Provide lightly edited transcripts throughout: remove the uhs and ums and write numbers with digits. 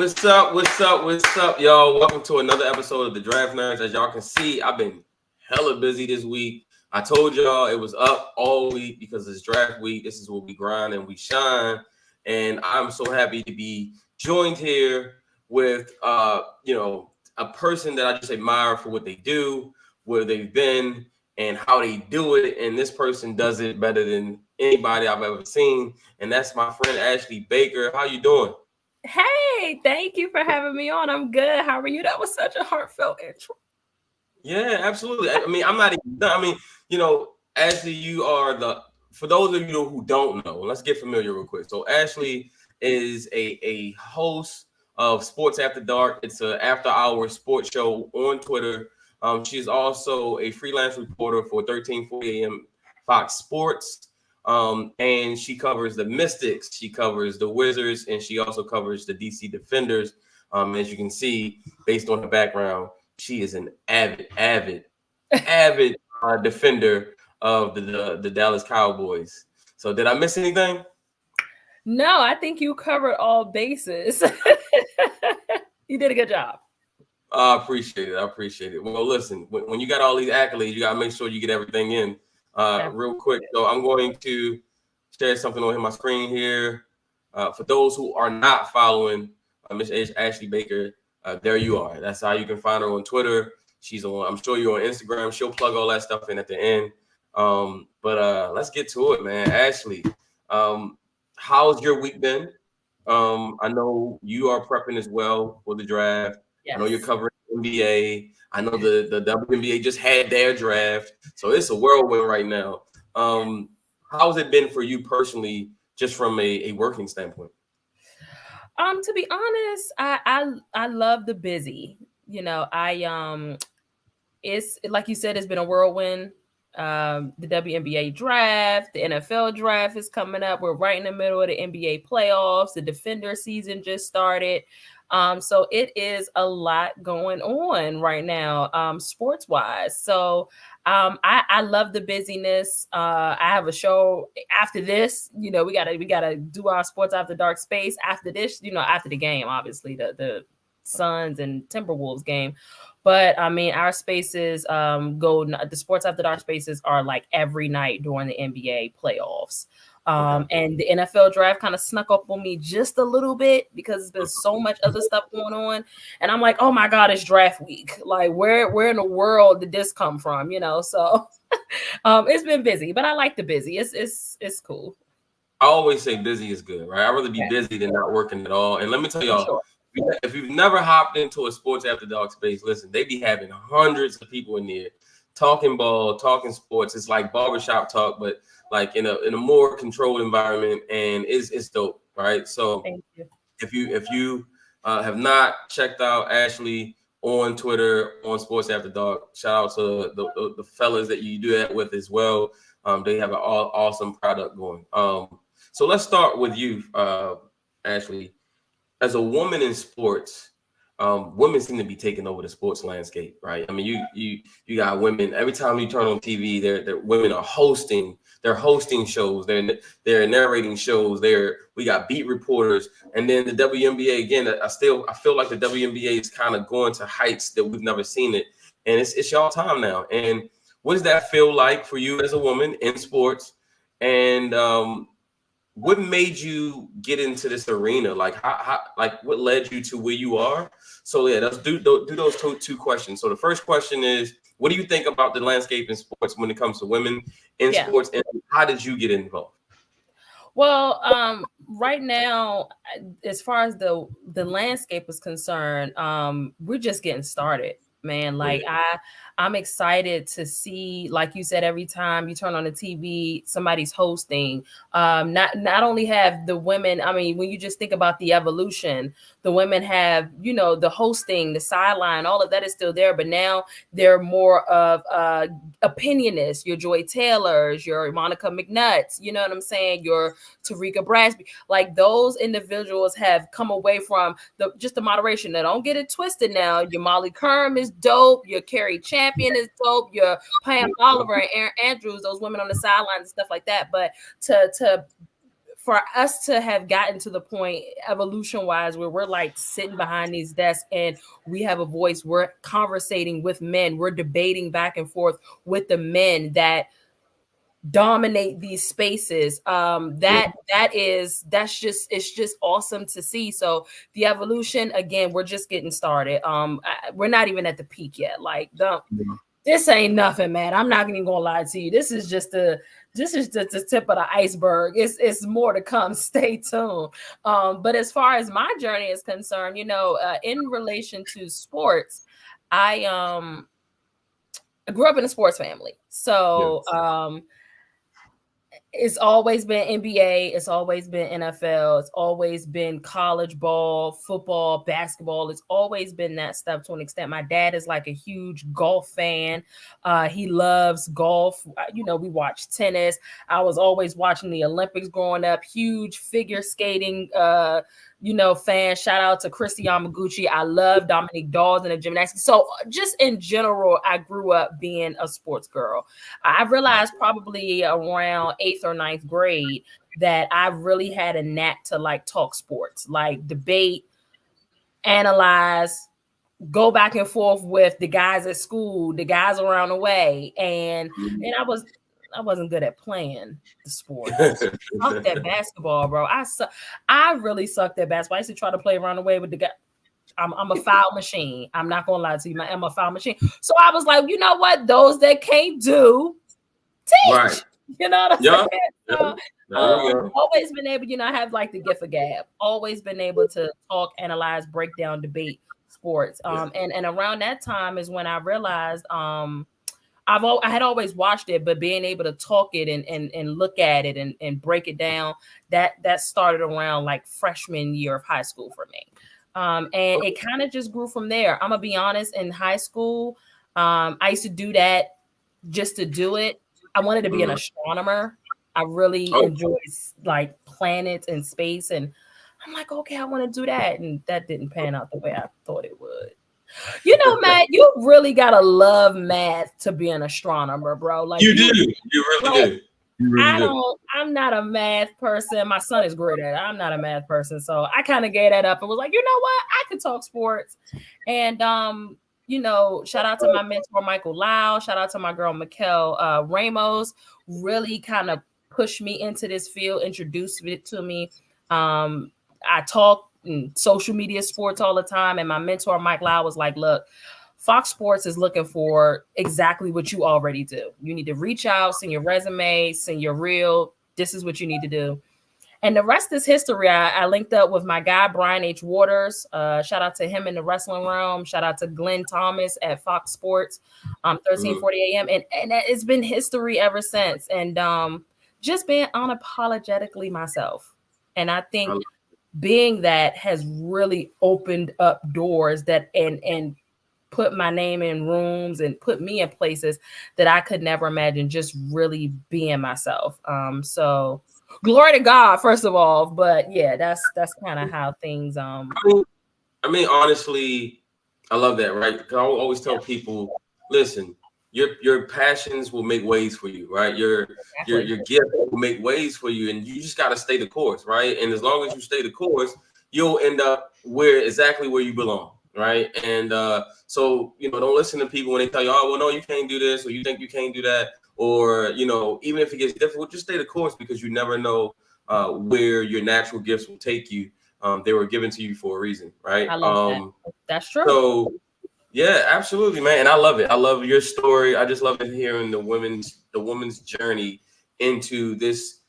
What's up? What's up? What's up, y'all? Welcome to another episode of the Draft Nerds. As y'all can see, I've been hella busy this week. I told y'all it was up all week because it's draft week. This is where we grind and we shine. And I'm so happy to be joined here with a person that I just admire for what they do, where they've been, and how they do it. And this person does it better than anybody I've ever seen. And that's my friend Ashley Baker. How you doing? Hey, thank you for having me on. I'm good. How are you? That was such a heartfelt intro. Yeah, absolutely. I mean, I'm not even done. I mean, Ashley, you are for those of you who don't know, let's get familiar real quick. So Ashley is a host of Sports After Dark. It's an after-hour sports show on Twitter. She's also a freelance reporter for 1340 AM Fox Sports. And she covers the Mystics, she covers the Wizards, and she also covers the DC Defenders. As you can see, based on her background, she is an avid defender of the Dallas Cowboys. So did I miss anything? No, I think you covered all bases. You did a good job. I appreciate it. Well, listen, when you got all these accolades, you got to make sure you get everything in real quick. So I'm going to share something on my screen here. For those who are not following Miss Ashley Baker, there you are. That's how you can find her on Twitter. She's on, I'm sure you're on Instagram. She'll plug all that stuff in at the end. But let's get to it, man. Ashley, how's your week been? I know you are prepping as well for the draft. Yes. I know you're covering NBA. I know the WNBA just had their draft. So it's a whirlwind right now. How's it been for you personally, just from a working standpoint? To be honest, I love the busy. It's like you said, it's been a whirlwind. The WNBA draft, the NFL draft is coming up. We're right in the middle of the NBA playoffs. The Defender season just started. So it is a lot going on right now, sports wise. So I love the busyness. I have a show after this. We gotta do our Sports After Dark space after this. After the game, obviously the Suns and Timberwolves game. But I mean, our spaces the Sports After Dark spaces are like every night during the NBA playoffs. And the NFL draft kind of snuck up on me just a little bit because there's been so much other stuff going on. And I'm like, oh my God, it's draft week. Like where in the world did this come from? So it's been busy, but I like the busy. It's cool. I always say busy is good, right? I'd rather be busy than not working at all. And let me tell y'all, if you've never hopped into a Sports After Dark space, listen, they be having hundreds of people in there talking ball, talking sports. It's like barbershop talk, but like in a more controlled environment, and it's dope, right? So if you have not checked out Ashley on Twitter, on Sports After Dark, shout out to the fellas that you do that with as well. They have an awesome product going. So let's start with you, Ashley. As a woman in sports, women seem to be taking over the sports landscape, right? I mean, you got women every time you turn on TV. They're women are hosting. They're hosting shows. They're narrating shows. We got beat reporters, and then the WNBA again. I feel like the WNBA is kind of going to heights that we've never seen it, and it's y'all time now. And what does that feel like for you as a woman in sports? And what made you get into this arena? Like, what led you to where you are? So yeah, let's do those two questions. So the first question is, what do you think about the landscape in sports when it comes to women in sports, and how did you get involved? Well, right now, as far as the landscape is concerned, we're just getting started, man. Like I'm excited to see, like you said, every time you turn on the TV, somebody's hosting. Not only have the women, I mean, when you just think about the evolution, the women have, the hosting, the sideline, all of that is still there, but now they're more of opinionists, your Joy Taylors, your Monica McNutts, you know what I'm saying? Your Tarika Brasby, like those individuals have come away from just the moderation. Now, don't get it twisted now. Your Molly Kerm is dope. Your Carrie Champion is dope. Your Pam Oliver and Aaron Andrews, those women on the sidelines and stuff like that. But for us to have gotten to the point evolution wise where we're like sitting behind these desks and we have a voice, we're conversating with men, we're debating back and forth with the men that dominate these spaces. It's just awesome to see. So the evolution, again, we're just getting started. We're not even at the peak yet. Like, this ain't nothing, man. I'm not even gonna lie to you. This is just the tip of the iceberg. It's more to come. Stay tuned. But as far as my journey is concerned, in relation to sports, I grew up in a sports family. So it's always been NBA. It's always been NFL. It's always been college ball, football, basketball. It's always been that stuff to an extent. My dad is like a huge golf fan. He loves golf. We watch tennis. I was always watching the Olympics growing up. Huge figure skating fan. Shout out to Christy Yamaguchi. I love Dominique Dawes and the gymnastics. So just in general, I grew up being a sports girl. I realized probably around 8th or 9th grade that I really had a knack to like talk sports, like debate, analyze, go back and forth with the guys at school, the guys around the way. And I wasn't good at playing the sport. I sucked at basketball, bro. I really sucked at basketball. I used to try to play around the way with the guy. I'm a foul machine. I'm not gonna lie to you. I'm a foul machine. So I was like, you know what? Those that can't do, teach. Right. You know what I'm saying? Always been able, I have like the gift of gab. Always been able to talk, analyze, break down, debate sports. And around that time is when I realized I had always watched it, but being able to talk it and look at it and break it down, that started around like freshman year of high school for me. And it kind of just grew from there. I'm gonna be honest, in high school, I used to do that just to do it. I wanted to be an astronomer. I really enjoyed like planets and space, and I'm like, okay, I want to do that, and that didn't pan out the way I thought it would. Matt, you really gotta love math to be an astronomer, bro. Like you do, you really do. I'm not a math person. My son is great at it. I'm not a math person, so I kind of gave that up and was like, you know what, I could talk sports. And shout out to my mentor Michael Lau. Shout out to my girl Mikkel Ramos. Really kind of pushed me into this field, introduced it to me. I talk in social media sports all the time, and my mentor Mike Lau was like, look, Fox Sports is looking for exactly what you already do. You need to reach out, send your resume, send your reel. This is what you need to do. And the rest is history. I linked up with my guy, Brian H. Waters. Shout out to him in the wrestling realm. Shout out to Glenn Thomas at Fox Sports, 1340 AM. And it's been history ever since. And just being unapologetically myself. And I think being that has really opened up doors that and put my name in rooms and put me in places that I could never imagine, just really being myself. So glory to God, first of all. But yeah, that's kind of how things I mean, honestly, I love that, right? Because I always tell people, listen, your passions will make ways for you, right? Your gift will make ways for you, and you just got to stay the course, right? And as long as you stay the course, you'll end up exactly where you belong, right? And so don't listen to people when they tell you, oh, well, no, you can't do this, or you think you can't do that, or even if it gets difficult, just stay the course, because you never know where your natural gifts will take you. They were given to you for a reason, right? I love that. That's true. So yeah, absolutely, man. And I love it. I love your story. I just love hearing the woman's journey into this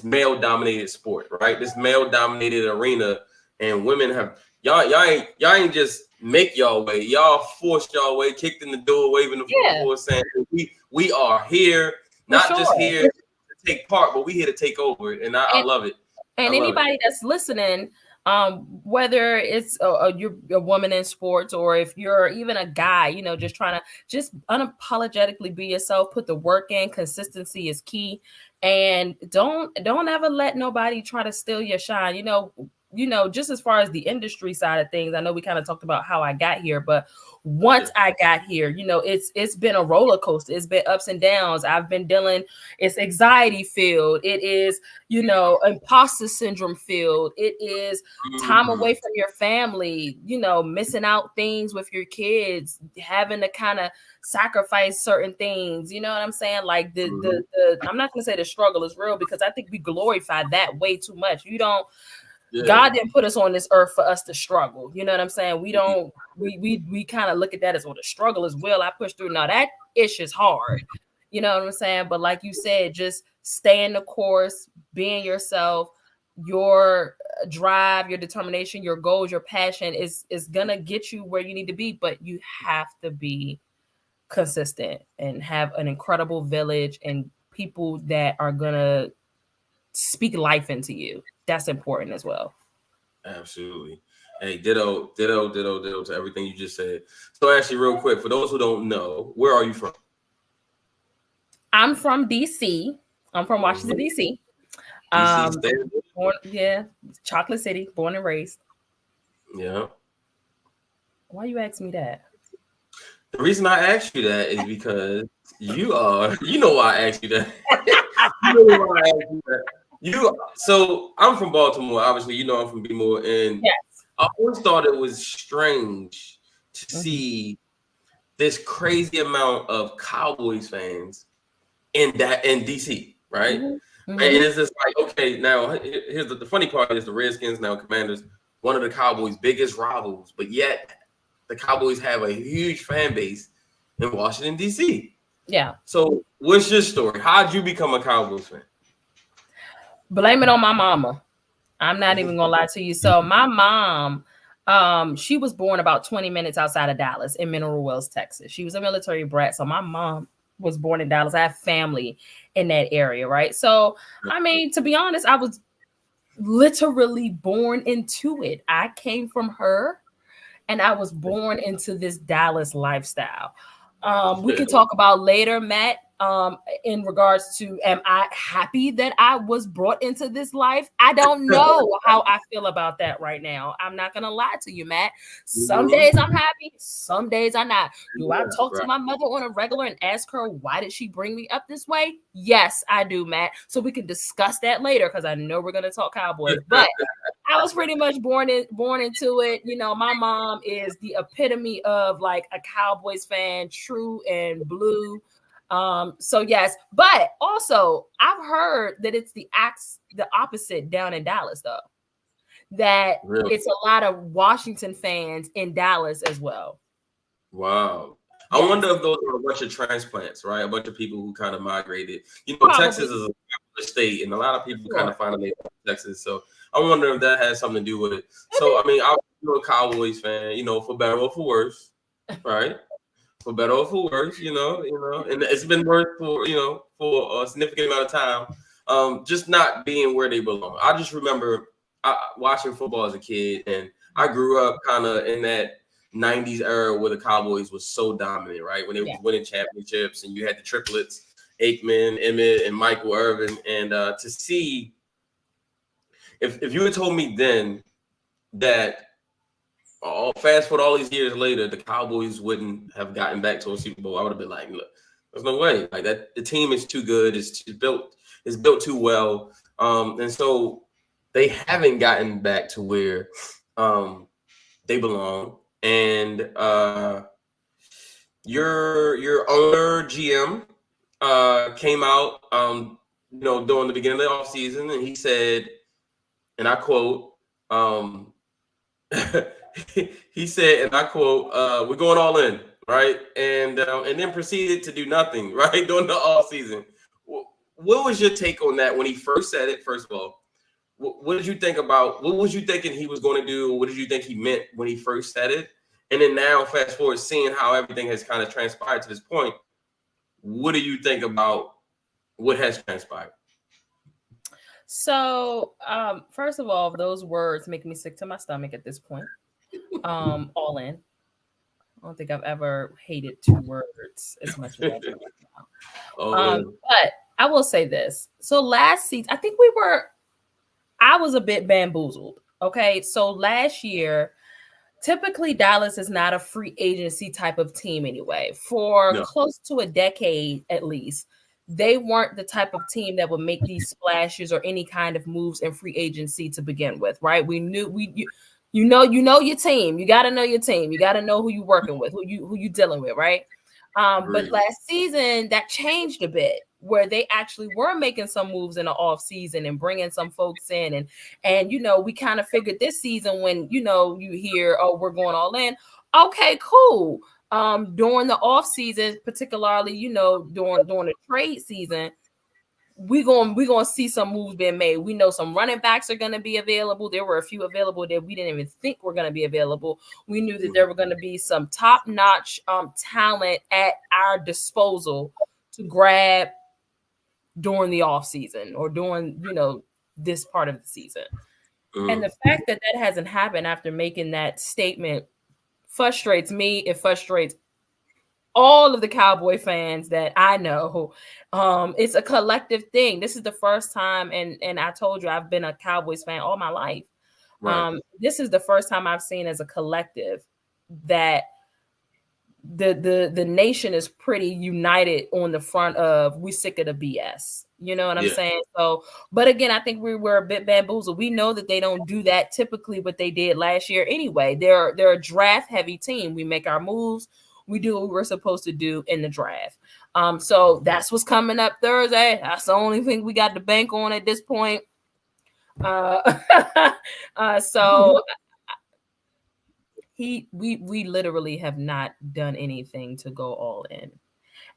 male dominated sport, right? This male dominated arena, and women have y'all ain't just make y'all way. Y'all forced y'all way, kicked in the door, waving the floor, saying we are here, not just here to take part, but we here to take over. And I love it. And anybody that's listening, whether it's you're a woman in sports, or if you're even a guy, just trying to just unapologetically be yourself, put the work in. Consistency is key, and don't ever let nobody try to steal your shine. just as far as the industry side of things, I know we kind of talked about how I got here, but once I got here, it's been a roller coaster. It's been ups and downs. I've been it's anxiety filled. It is, imposter syndrome filled. It is time away from your family, missing out things with your kids, having to kind of sacrifice certain things. You know what I'm saying? Like I'm not gonna say the struggle is real, because I think we glorify that way too much. God didn't put us on this earth for us to struggle. You know what I'm saying? We don't, we kind of look at that as, well, the struggle is I push through. Now that ish is hard. You know what I'm saying? But like you said, just stay in the course, being yourself, your drive, your determination, your goals, your passion is gonna get you where you need to be, but you have to be consistent and have an incredible village and people that are gonna speak life into you. That's important as well. Absolutely. Hey, ditto to everything you just said. So actually, real quick, for those who don't know, where are you from? I'm from DC. I'm from Washington, DC. Chocolate City, born and raised. Yeah. Why you ask me that? The reason I asked you that is because you know why I asked you that. So I'm from Baltimore, obviously, I'm from B-more, and I always thought it was strange to see this crazy amount of Cowboys fans in DC, right? And it's just like, okay, now here's the funny part is the Redskins, now Commanders, one of the Cowboys' biggest rivals, but yet the Cowboys have a huge fan base in Washington, D.C. Yeah. So what's your story? How'd you become a Cowboys fan? Blame it on my mama. I'm not even gonna lie to you. So my mom, she was born about 20 minutes outside of Dallas in Mineral Wells, Texas. She was a military brat. So my mom was born in Dallas. I have family in that area, right? So, I mean, to be honest, I was literally born into it. I came from her and I was born into this Dallas lifestyle. We can talk about later, Matt, in regards to, am I happy that I was brought into this life? I don't know how I feel about that right now. I'm not going to lie to you, Matt. Some days I'm happy, some days I'm not. Do I talk to my mother on a regular and ask her, why did she bring me up this way? Yes, I do, Matt. So we can discuss that later, because I know we're going to talk Cowboys. But I was pretty much born into it. My mom is the epitome of like a Cowboys fan, true and blue. So yes, but also I've heard that it's the opposite down in Dallas, though. That it's a lot of Washington fans in Dallas as well. Wow. I wonder if those are a bunch of transplants, right? A bunch of people who kind of migrated. Texas is a state, and a lot of people kind of find a name in Texas. So I wonder if that has something to do with it. So I mean, I'm a Cowboys fan, for better or for worse, right? For better or for worse, and it's been worse for a significant amount of time. Just not being where they belong. I just remember watching football as a kid, and I grew up kind of in that 90s era where the Cowboys was so dominant, right? When they was winning championships, and you had the triplets, Aikman, Emmett, and Michael Irvin, and to see, if you had told me then that fast forward all these years later, the Cowboys wouldn't have gotten back to a Super Bowl, I would have been like, look, there's no way. Like that, the team is too good. It's built too well. And so they haven't gotten back to where they belong. And your owner, GM, came out during the beginning of the offseason, and he said, and I quote, he said, and I quote, we're going all in, right? And then proceeded to do nothing, right, during the off season. What was your take on that when he first said it? First of all, what did you think about, what was you thinking he was going to do? What did you think he meant when he first said it? And then now, fast forward, seeing how everything has kind of transpired to this point, what do you think about what has transpired? So, first of all, those words make me sick to my stomach at this point. All in. I don't think I've ever hated two words as much as I do now. But I will say this. So last season, I was a bit bamboozled Okay, so last year, typically Dallas is not a free agency type of team anyway. For close to a decade at least, they weren't the type of team that would make these splashes or any kind of moves in free agency to begin with, right? We knew you know your team. You got to know your team. You got to know who you're working with, who you dealing with, right? But last season that changed a bit, where they actually were making some moves in the off season and bringing some folks in, and we kind of figured this season when you hear, oh, we're going all in. Okay, cool. During the off season, particularly during the trade season, we're gonna see some moves being made. We know some running backs are gonna be available. There were a few available that we didn't even think were gonna be available. We knew that there were gonna be some top-notch talent at our disposal to grab during the off season or during this part of the season. And the fact that hasn't happened after making that statement frustrates me. It frustrates all of the Cowboy fans that I know. It's a collective thing. This is the first time, and I told you I've been a Cowboys fan all my life. Right. This is the first time I've seen as a collective that the nation is pretty united on the front of we sick of the BS. You know what I'm saying? So, but again, I think we were a bit bamboozled. We know that they don't do that typically, what they did last year anyway. They're a draft heavy team. We make our moves. We do what we're supposed to do in the draft. So that's what's coming up Thursday. That's the only thing we got to bank on at this point. So we literally have not done anything to go all in.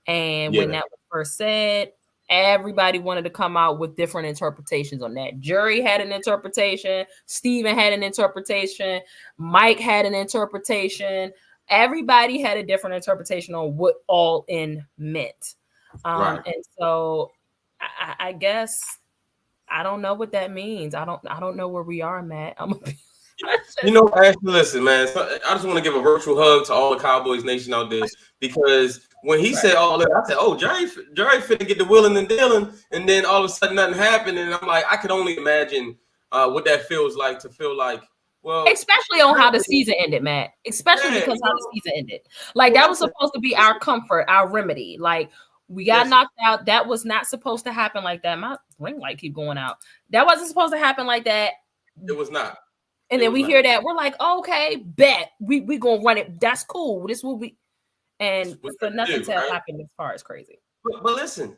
And when that was first said, everybody wanted to come out with different interpretations on that. Jerry had an interpretation. Steven had an interpretation. Mike had an interpretation. Everybody had a different interpretation on what all in meant. And so I guess I don't know what that means. I don't know where we are, Matt. Ashley, listen, man. So I just want to give a virtual hug to all the Cowboys Nation out there, because when he said all that, I said, "Oh, Jerry finna get the willing and dealing," and then all of a sudden nothing happened, and I'm like, I could only imagine what that feels like to feel like. Well, especially on how the season ended, Matt. Especially because how the season ended. Like that was supposed to be our comfort, our remedy. Like we got knocked out. That was not supposed to happen like that. My ring light keep going out. That wasn't supposed to happen like that. It was not. And then we hear that we're like, okay, bet we gonna run it. That's cool. This will be, and for nothing to have happened as far as crazy. But listen.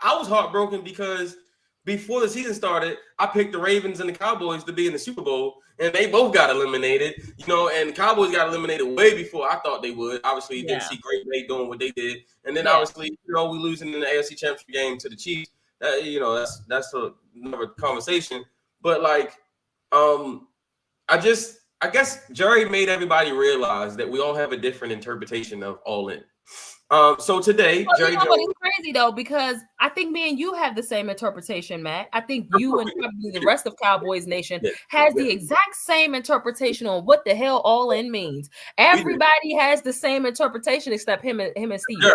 I was heartbroken because before the season started, I picked the Ravens and the Cowboys to be in the Super Bowl, and they both got eliminated. And the Cowboys got eliminated way before I thought they would. Obviously, you didn't see Green Bay doing what they did, and then obviously, we losing in the AFC Championship game to the Chiefs. That's another conversation. But like, I guess Jerry made everybody realize that we all have a different interpretation of all in. So today, Jerry Jones. It's crazy though, because I think me and you have the same interpretation, Matt. I think you and probably the rest of Cowboys Nation has the exact same interpretation on what the hell all in means. Everybody has the same interpretation except him and Steven.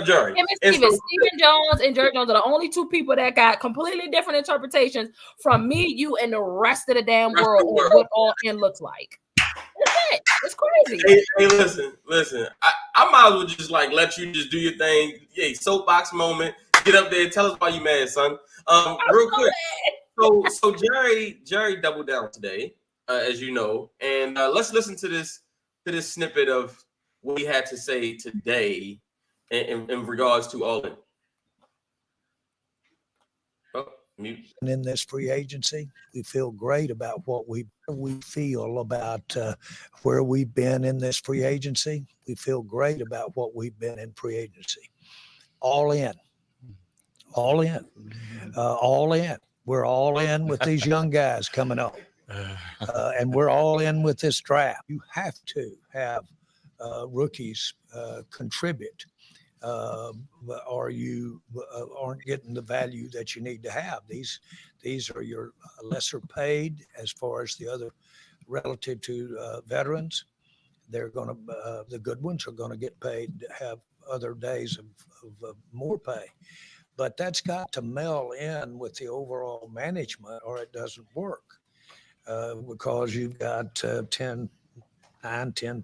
Jerry. Him and Steven. Steven Jones and Jerry Jones are the only two people that got completely different interpretations from me, you, and the rest of the damn world on what all in looks like. That's it. It's crazy. Hey, listen. I might as well just like let you just do your thing. Hey, soapbox moment. Get up there. Tell us why you mad, son. Real quick. So Jerry doubled down today, as you know, and let's listen to this snippet of what he had to say today in regards to all in. In this free agency, we feel great about what we feel about where we've been in this free agency. We feel great about what we've been in free agency. All in. We're all in with these young guys coming up, and we're all in with this draft. You have to have rookies contribute. Or you aren't getting the value that you need to have. These are your lesser paid as far as the other relative to veterans. They're going to the good ones are going to get paid to have other days of more pay, but that's got to meld in with the overall management or it doesn't work. because you've got 10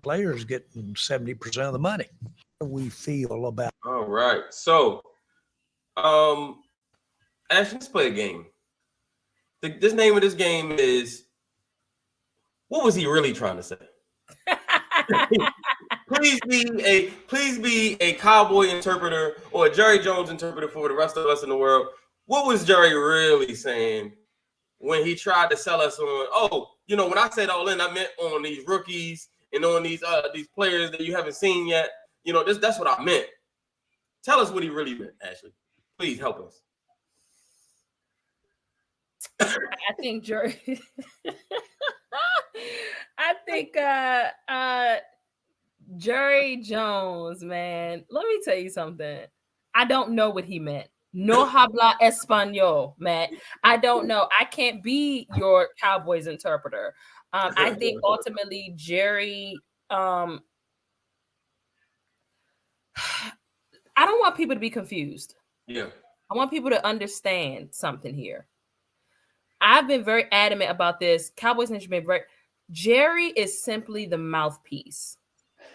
players getting 70% of the money. What do we feel about? All right. So, Ash, let's play a game. This name of this game is, what was he really trying to say? Please be a cowboy interpreter or a Jerry Jones interpreter for the rest of us in the world. What was Jerry really saying when he tried to sell us on, when I said all in, I meant on these rookies and on these players that you haven't seen yet. That's what I meant. Tell us what he really meant, Ashley. Please help us. I think Jerry. I think Jerry Jones, man. Let me tell you something. I don't know what he meant. No habla español, Matt. I don't know. I can't be your Cowboys interpreter. I think ultimately Jerry. I don't want people to be confused. Yeah. I want people to understand something here. I've been very adamant about this. Cowboys Nation been very. Jerry is simply the mouthpiece.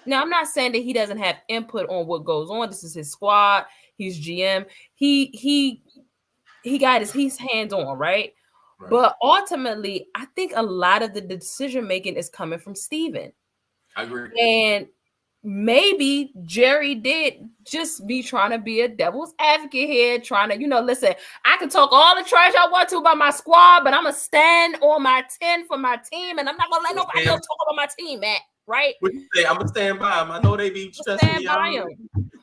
Now, I'm not saying that he doesn't have input on what goes on. This is his squad. He's GM. He's hands on, right? But ultimately, I think a lot of the decision making is coming from Steven. I agree. And maybe Jerry did just be trying to be a devil's advocate here, trying to, listen, I can talk all the trash I want to about my squad, but I'm going to stand on my 10 for my team, and I'm not going to let nobody else talk about my team, Matt, right? What you say? I'm going to stand by him. I know they be stressing me out. I'm going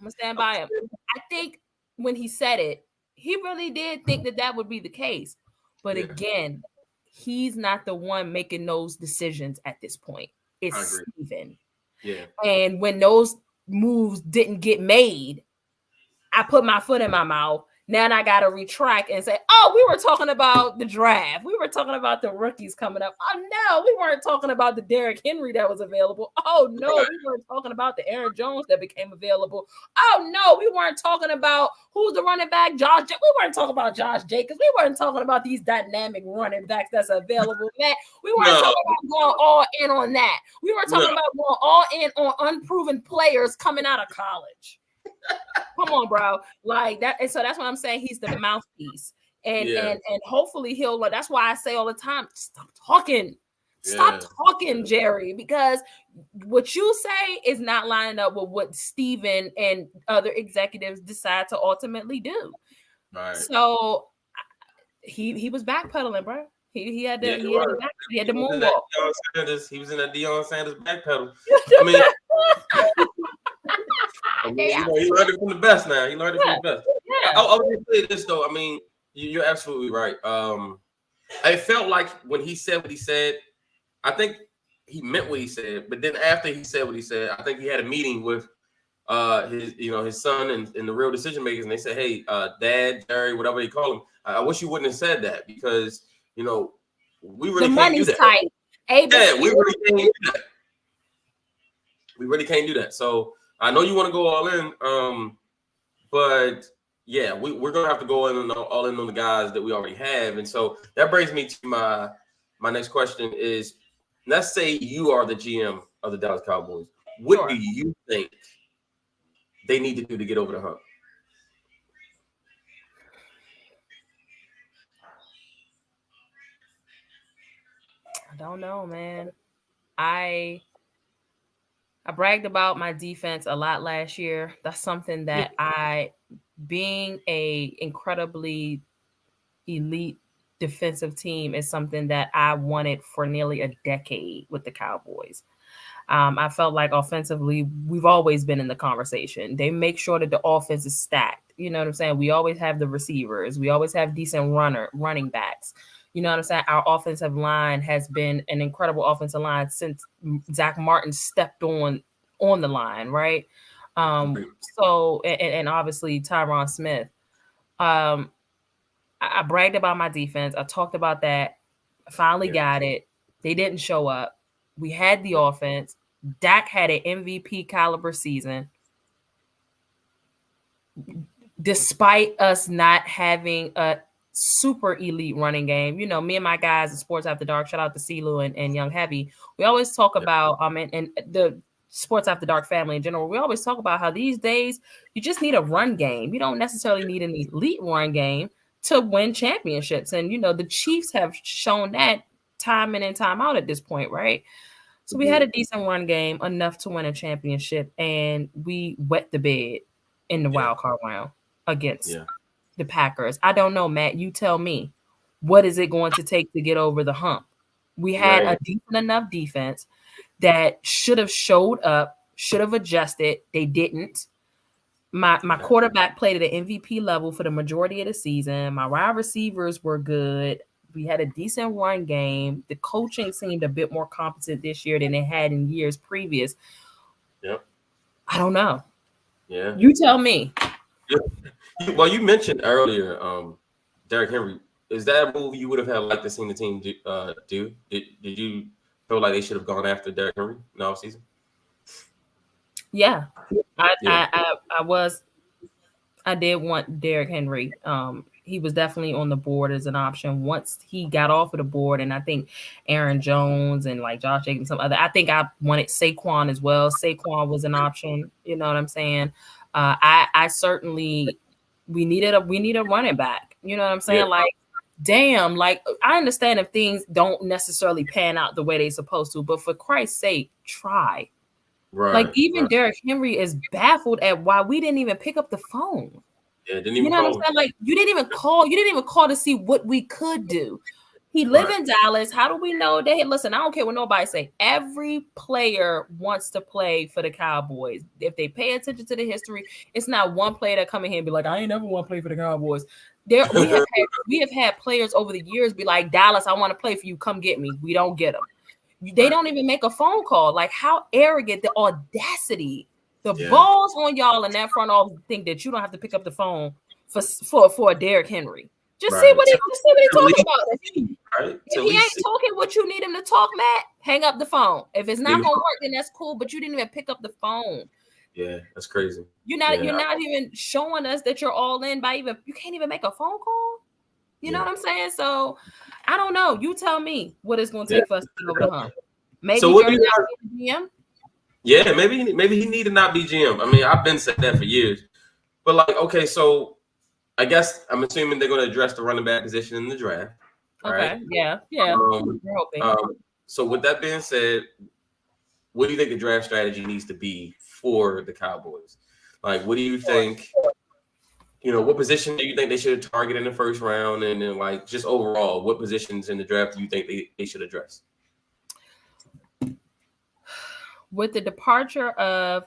to stand by him. I think when he said it, he really did think that would be the case. But again, he's not the one making those decisions at this point. It's Steven. Yeah. And when those moves didn't get made, I put my foot in my mouth. Now I got to retract and say, we were talking about the draft. We were talking about the rookies coming up. Oh, no, we weren't talking about the Derrick Henry that was available. Oh, no, we weren't talking about the Aaron Jones that became available. Oh, no, we weren't talking about who's the running back, Josh. We weren't talking about Josh Jacobs. We weren't talking about these dynamic running backs that's available. Man, we weren't talking about going all in on that. We were talking about going all in on unproven players coming out of college. Come on, bro. Like that. And so that's what I'm saying. He's the mouthpiece. And hopefully he'll, that's why I say all the time, stop talking. Stop talking, Jerry, because what you say is not lining up with what Steven and other executives decide to ultimately do. Right. So he was backpedaling, bro. He had to moonwalk. He was in that Deion Sanders backpedal. He learned it from the best now. He learned it from the best. Yeah. I was going to say this, though. You're absolutely right. I felt like when he said what he said, I think he meant what he said. But then after he said what he said, I think he had a meeting with his son and the real decision makers. And they said, hey, Dad, Jerry, whatever you call him, I wish you wouldn't have said that because, we really can't do that. Tight. We really can't do that. We really can't do that. So I know you want to go all in, but yeah, we're gonna have to go all in on the guys that we already have. And so that brings me to my next question is, let's say you are the GM of the Dallas Cowboys. What do you think they need to do to get over the hump? I don't know, man. I bragged about my defense a lot last year. That's something that being a incredibly elite defensive team is something that I wanted for nearly a decade with the Cowboys. I felt like offensively, we've always been in the conversation. They make sure that the offense is stacked. You know what I'm saying? We always have the receivers. We always have decent running backs. You know what I'm saying? Our offensive line has been an incredible offensive line since Zach Martin stepped on the line, right? So, and obviously Tyron Smith. I bragged about my defense. I talked about that. I finally got it. They didn't show up. We had the offense. Dak had an MVP caliber season. Despite us not having a super elite running game. You know, me and my guys at Sports After Dark, shout out to CeeLo and Young Heavy. We always talk about and the Sports After Dark family in general. We always talk about how these days you just need a run game. You don't necessarily need an elite run game to win championships. And you know, the Chiefs have shown that time in and time out at this point, right? So we had a decent run game, enough to win a championship, and we wet the bed in the wild card round against the Packers. I don't know, Matt. You tell me, what is it going to take to get over the hump? We had a decent enough defense that should have showed up, should have adjusted. They didn't. My quarterback played at an MVP level for the majority of the season. My wide receivers were good. We had a decent run game. The coaching seemed a bit more competent this year than it had in years previous. Yep. I don't know. Yeah. You tell me. Well, you mentioned earlier, Derrick Henry. Is that a move you would have had liked to see the team do? Did you feel like they should have gone after Derrick Henry in the offseason? Yeah. I did want Derrick Henry. He was definitely on the board as an option once he got off of the board. And I think Aaron Jones and like Josh Jacobs, some other, I think I wanted Saquon as well. Saquon was an option. You know what I'm saying? I certainly, we need a running back. You know what I'm saying? Like, damn, like I understand if things don't necessarily pan out the way they're supposed to, but for Christ's sake, try. Right. Like even Derrick Henry is baffled at why we didn't even pick up the phone. Yeah, didn't even you know call. What I'm saying? Like you didn't even call to see what we could do. He lived in Dallas. How do we know that? Listen, I don't care what nobody say. Every player wants to play for the Cowboys. If they pay attention to the history, it's not one player that come in here and be like, I ain't never want to play for the Cowboys. We have had players over the years be like, Dallas, I want to play for you. Come get me. We don't get them. They don't even make a phone call. Like how arrogant, the audacity, the balls on y'all in that front office think that you don't have to pick up the phone for a Derrick Henry. Just see what he talking about. If he ain't talking what you need him to talk, Matt, hang up the phone. If it's not gonna work, then that's cool. But you didn't even pick up the phone. Yeah, that's crazy. You're not even showing us that you're all in by you can't even make a phone call. You know what I'm saying? So I don't know. You tell me what it's going to take for us to get over the hump. Maybe so Jerry not be the GM? Yeah, maybe he need to not be GM. I mean, I've been saying that for years. But like, okay, so I guess I'm assuming they're going to address the running back position in the draft. Okay. Right? Yeah. We're hoping. So with that being said, what do you think the draft strategy needs to be for the Cowboys? Like, what do you think? You know, what position do you think they should target in the first round? And then, like, just overall, what positions in the draft do you think they should address? With the departure of,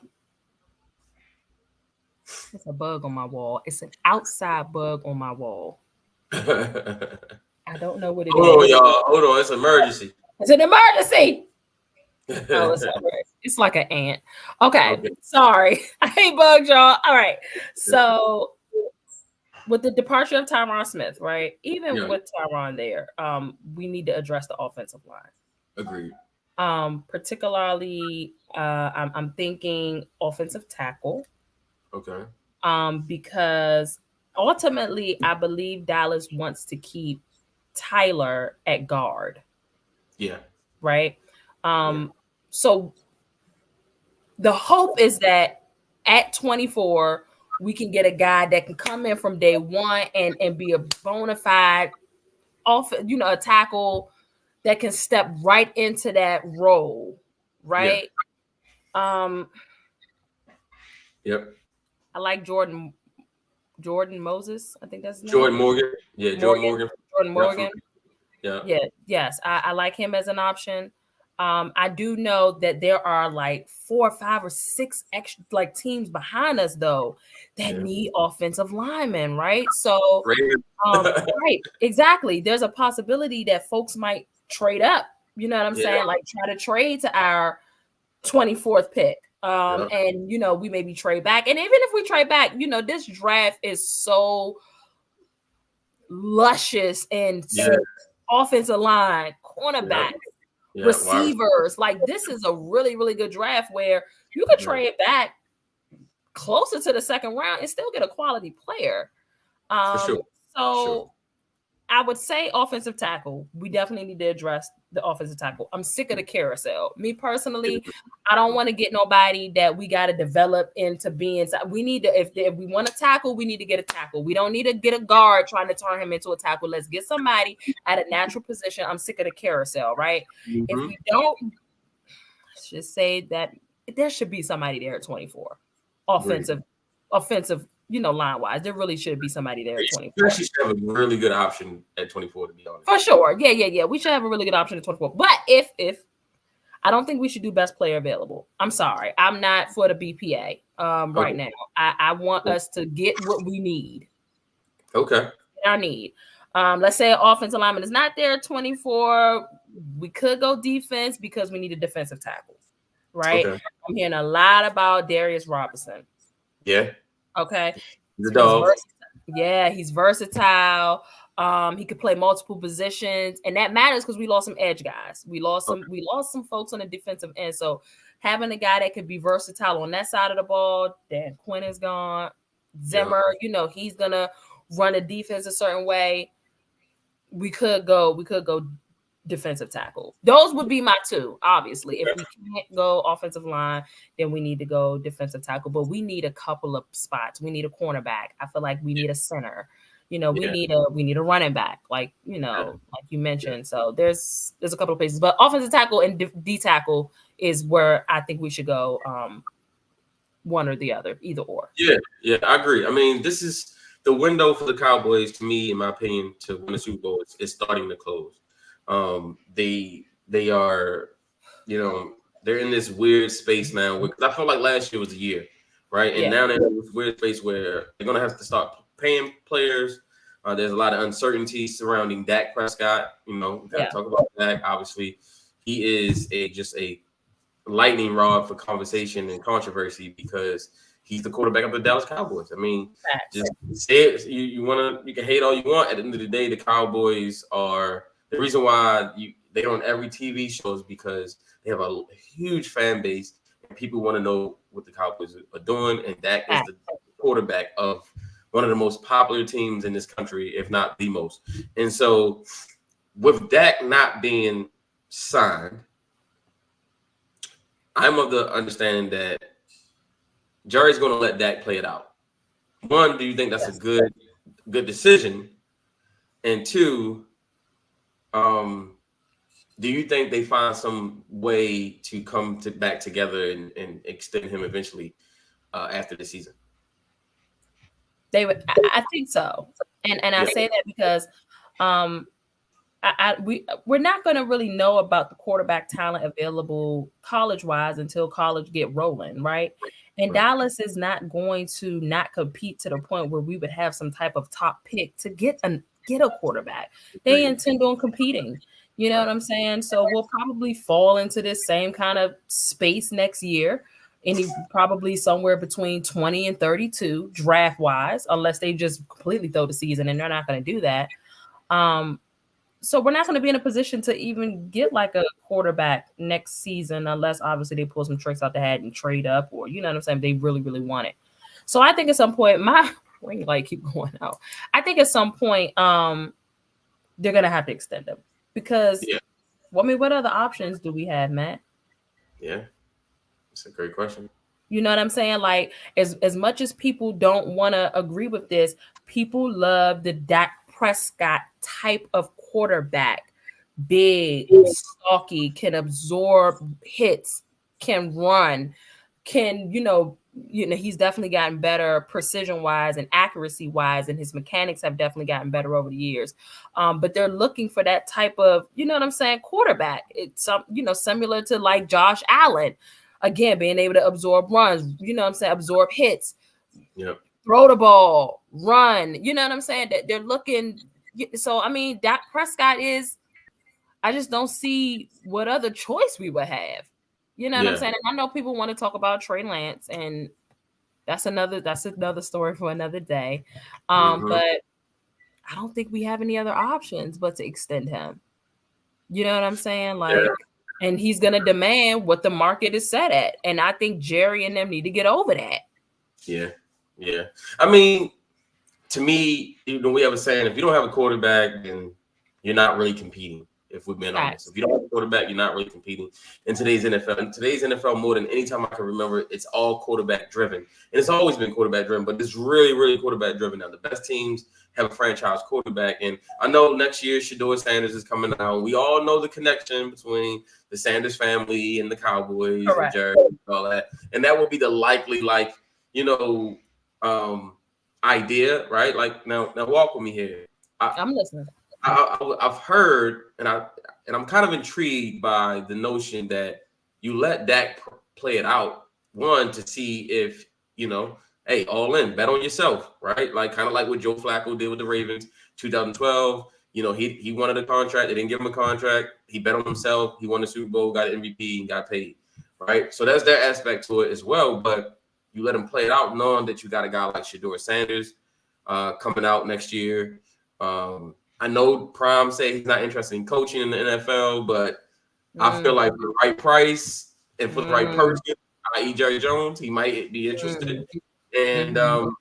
it's a bug on my wall. It's an outside bug on my wall. I don't know what it is. Hold on, y'all. Hold on. It's an emergency. It's an emergency. Oh, it's all right. It's like an ant. Okay. Sorry. I hate bugs, y'all. All right. So with the departure of Tyron Smith, right? Even with Tyron there, we need to address the offensive line. Agreed. Particularly, I'm thinking offensive tackle. Okay. Because ultimately, I believe Dallas wants to keep Tyler at guard. Yeah. Right. So the hope is that at 24, we can get a guy that can come in from day one and be a bona fide a tackle that can step right into that role. Right. Yeah. Yep. I like Jordan Moses. I think that's his name. Jordan Morgan. Yeah, Jordan Morgan. Yeah. Yes. I like him as an option. I do know that there are like 4 or 5 or 6 extra like teams behind us though that need offensive linemen, right? So right, exactly. There's a possibility that folks might trade up, you know what I'm saying? Like try to trade to our 24th pick. And we maybe trade back. And even if we trade back, this draft is so luscious and offensive line, cornerback, receivers. Like this is a really, really good draft where you could trade back closer to the second round and still get a quality player. For sure. So I would say offensive tackle. We definitely need to address the offensive tackle. I'm sick of the carousel. Me personally, I don't want to get nobody that we got to develop into being. We need to, if we want to tackle, we need to get a tackle. We don't need to get a guard trying to turn him into a tackle. Let's get somebody at a natural position. I'm sick of the carousel, right? Mm-hmm. If we don't, let's just say that there should be somebody there at 24. Offensive, line wise, there really should be somebody there at 24. You actually should have a really good option at 24, to be honest. For sure. Yeah. We should have a really good option at 24. But if I don't think we should do best player available. I'm sorry. I'm not for the BPA right now. I want us to get what we need. Okay. Our need. Let's say an offensive lineman is not there at 24. We could go defense because we need a defensive tackle. Right? Okay. I'm hearing a lot about Darius Robinson. Yeah. Okay. The dog. He's versatile. He could play multiple positions, and that matters because we lost some edge guys. We lost some folks on the defensive end. So having a guy that could be versatile on that side of the ball. Dan Quinn is gone. Zimmer, he's gonna run a defense a certain way. We could go defensive tackle. Those would be my two. Obviously, if we can't go offensive line, then we need to go defensive tackle. But we need a couple of spots. We need a cornerback. I feel like we need a center. We need a running back, like you mentioned. So there's a couple of places, but offensive tackle and D tackle is where I think we should go. One or the other, either or. Yeah, I agree. I mean, this is the window for the Cowboys, to me, in my opinion, to win the Super Bowl. Is starting to close. They are, they're in this weird space now. Because I felt like last year was the year, right? And now they're in this weird space where they're gonna have to start paying players. There's a lot of uncertainty surrounding Dak Prescott. We gotta talk about Dak. Obviously, he is just a lightning rod for conversation and controversy because he's the quarterback of the Dallas Cowboys. I mean, just say it. You can hate all you want. At the end of the day, the Cowboys are the reason why they're on every TV show is because they have a huge fan base and people want to know what the Cowboys are doing. And Dak is the quarterback of one of the most popular teams in this country, if not the most. And so with Dak not being signed, I'm of the understanding that Jerry's going to let Dak play it out. One, do you think that's a good decision? And two, do you think they find some way to come back together and extend him eventually after the season? They would. I think so, and I say that because we're not going to really know about the quarterback talent available college-wise until college get rolling, right? And Dallas is not going to not compete to the point where we would have some type of top pick to get a quarterback. They intend on competing. You know what I'm saying? So we'll probably fall into this same kind of space next year. Probably somewhere between 20 and 32 draft wise, unless they just completely throw the season, and they're not going to do that. So we're not going to be in a position to even get like a quarterback next season, unless obviously they pull some tricks out the hat and trade up, or you know what I'm saying, they really, really want it. So I think at some point, my ring light keep going out. I think at some point, they're going to have to extend them because, what other options do we have, Matt? Yeah. That's a great question. You know what I'm saying? Like, as much as people don't want to agree with this, people love the Dak Prescott type of quarterback. Big, stocky, can absorb hits, can run, can, he's definitely gotten better precision-wise and accuracy-wise, and his mechanics have definitely gotten better over the years. But they're looking for that type of, quarterback. It's similar to like Josh Allen. Again, being able to absorb runs, absorb hits, throw the ball, run, that they're looking. So, I mean, Dak Prescott I just don't see what other choice we would have. You know what I'm saying? And I know people want to talk about Trey Lance, and that's another story for another day. But I don't think we have any other options but to extend him. You know what I'm saying? Like, and he's going to demand what the market is set at. And I think Jerry and them need to get over that. Yeah. I mean, to me, we have a saying: if you don't have a quarterback, then you're not really competing. If we've been honest, if you don't have a quarterback, you're not really competing in today's NFL. In today's NFL, more than any time I can remember, it's all quarterback driven, and it's always been quarterback driven. But it's really, really quarterback driven now. The best teams have a franchise quarterback, and I know next year Shedeur Sanders is coming out. We all know the connection between the Sanders family and the Cowboys and Jared and all that, and that will be the likely, idea, right? Like now walk with me here. I'm listening. I've heard, and I'm kind of intrigued by the notion that you let Dak play it out, one, to see if, hey, all in, bet on yourself, right? Like kind of like what Joe Flacco did with the Ravens, 2012. He wanted a contract. They didn't give him a contract. He bet on himself. He won the Super Bowl, got an MVP, and got paid, right? So that's their aspect to it as well. But you let him play it out, knowing that you got a guy like Shedeur Sanders coming out next year. I know Prime say he's not interested in coaching in the NFL, but I feel like for the right price and for the right person, i.e. Jerry Jones, he might be interested. And Dion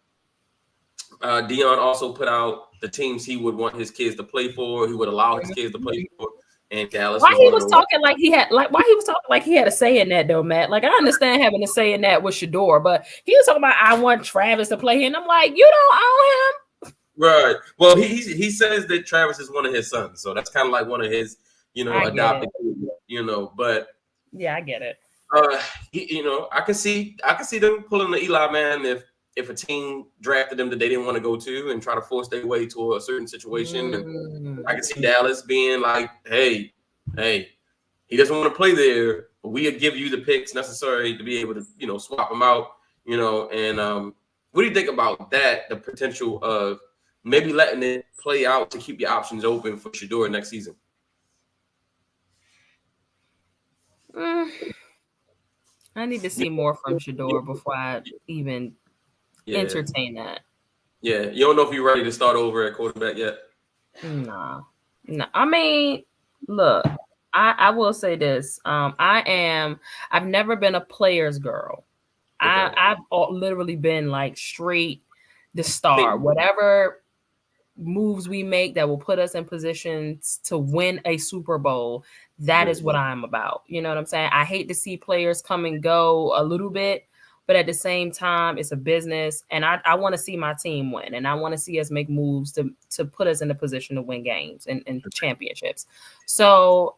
also put out the teams he would want his kids to play for, he would allow his kids to play for. And Dallas. Why he was talking like he had a say in that though, Matt? Like I understand having a say in that with Shedeur, but he was talking about I want Travis to play here, and I'm like, you don't own him. Right. Well, he says that Travis is one of his sons, so that's kind of like one of his, adopted, But yeah, I get it. I can see them pulling the Eli man if a team drafted them that they didn't want to go to and try to force their way to a certain situation. And I can see Dallas being like, hey, he doesn't want to play there, but we'll give you the picks necessary to be able to, swap him out, and what do you think about that? The potential of maybe letting it play out to keep your options open for Shedeur next season. I need to see more from Shedeur before I even entertain that. Yeah, you don't know if you're ready to start over at quarterback yet. No. I mean, look, I will say this. I've never been a player's girl. Okay. I've literally been like straight the star. Whatever moves we make that will put us in positions to win a Super Bowl, that is what I'm about. You know what I'm saying? I hate to see players come and go a little bit, but at the same time, it's a business, and I want to see my team win, and I want to see us make moves to put us in a position to win games and championships. So,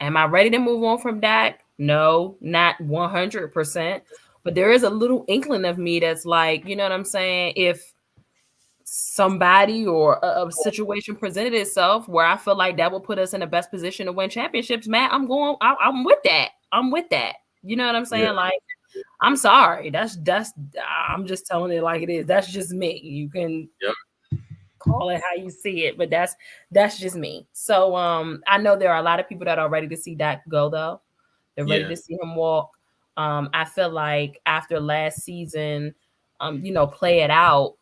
am I ready to move on from Dak? No, not 100%, but there is a little inkling of me that's like, you know what I'm saying? If somebody or a situation presented itself where I feel like that will put us in the best position to win championships, Matt, I'm with that. I'm with that. You know what I'm saying? Yeah. Like, I'm sorry. That's I'm just telling it like it is. That's just me. You can call it how you see it, but that's just me. So I know there are a lot of people that are ready to see Dak go though. They're ready to see him walk. I feel like after last season, play it out.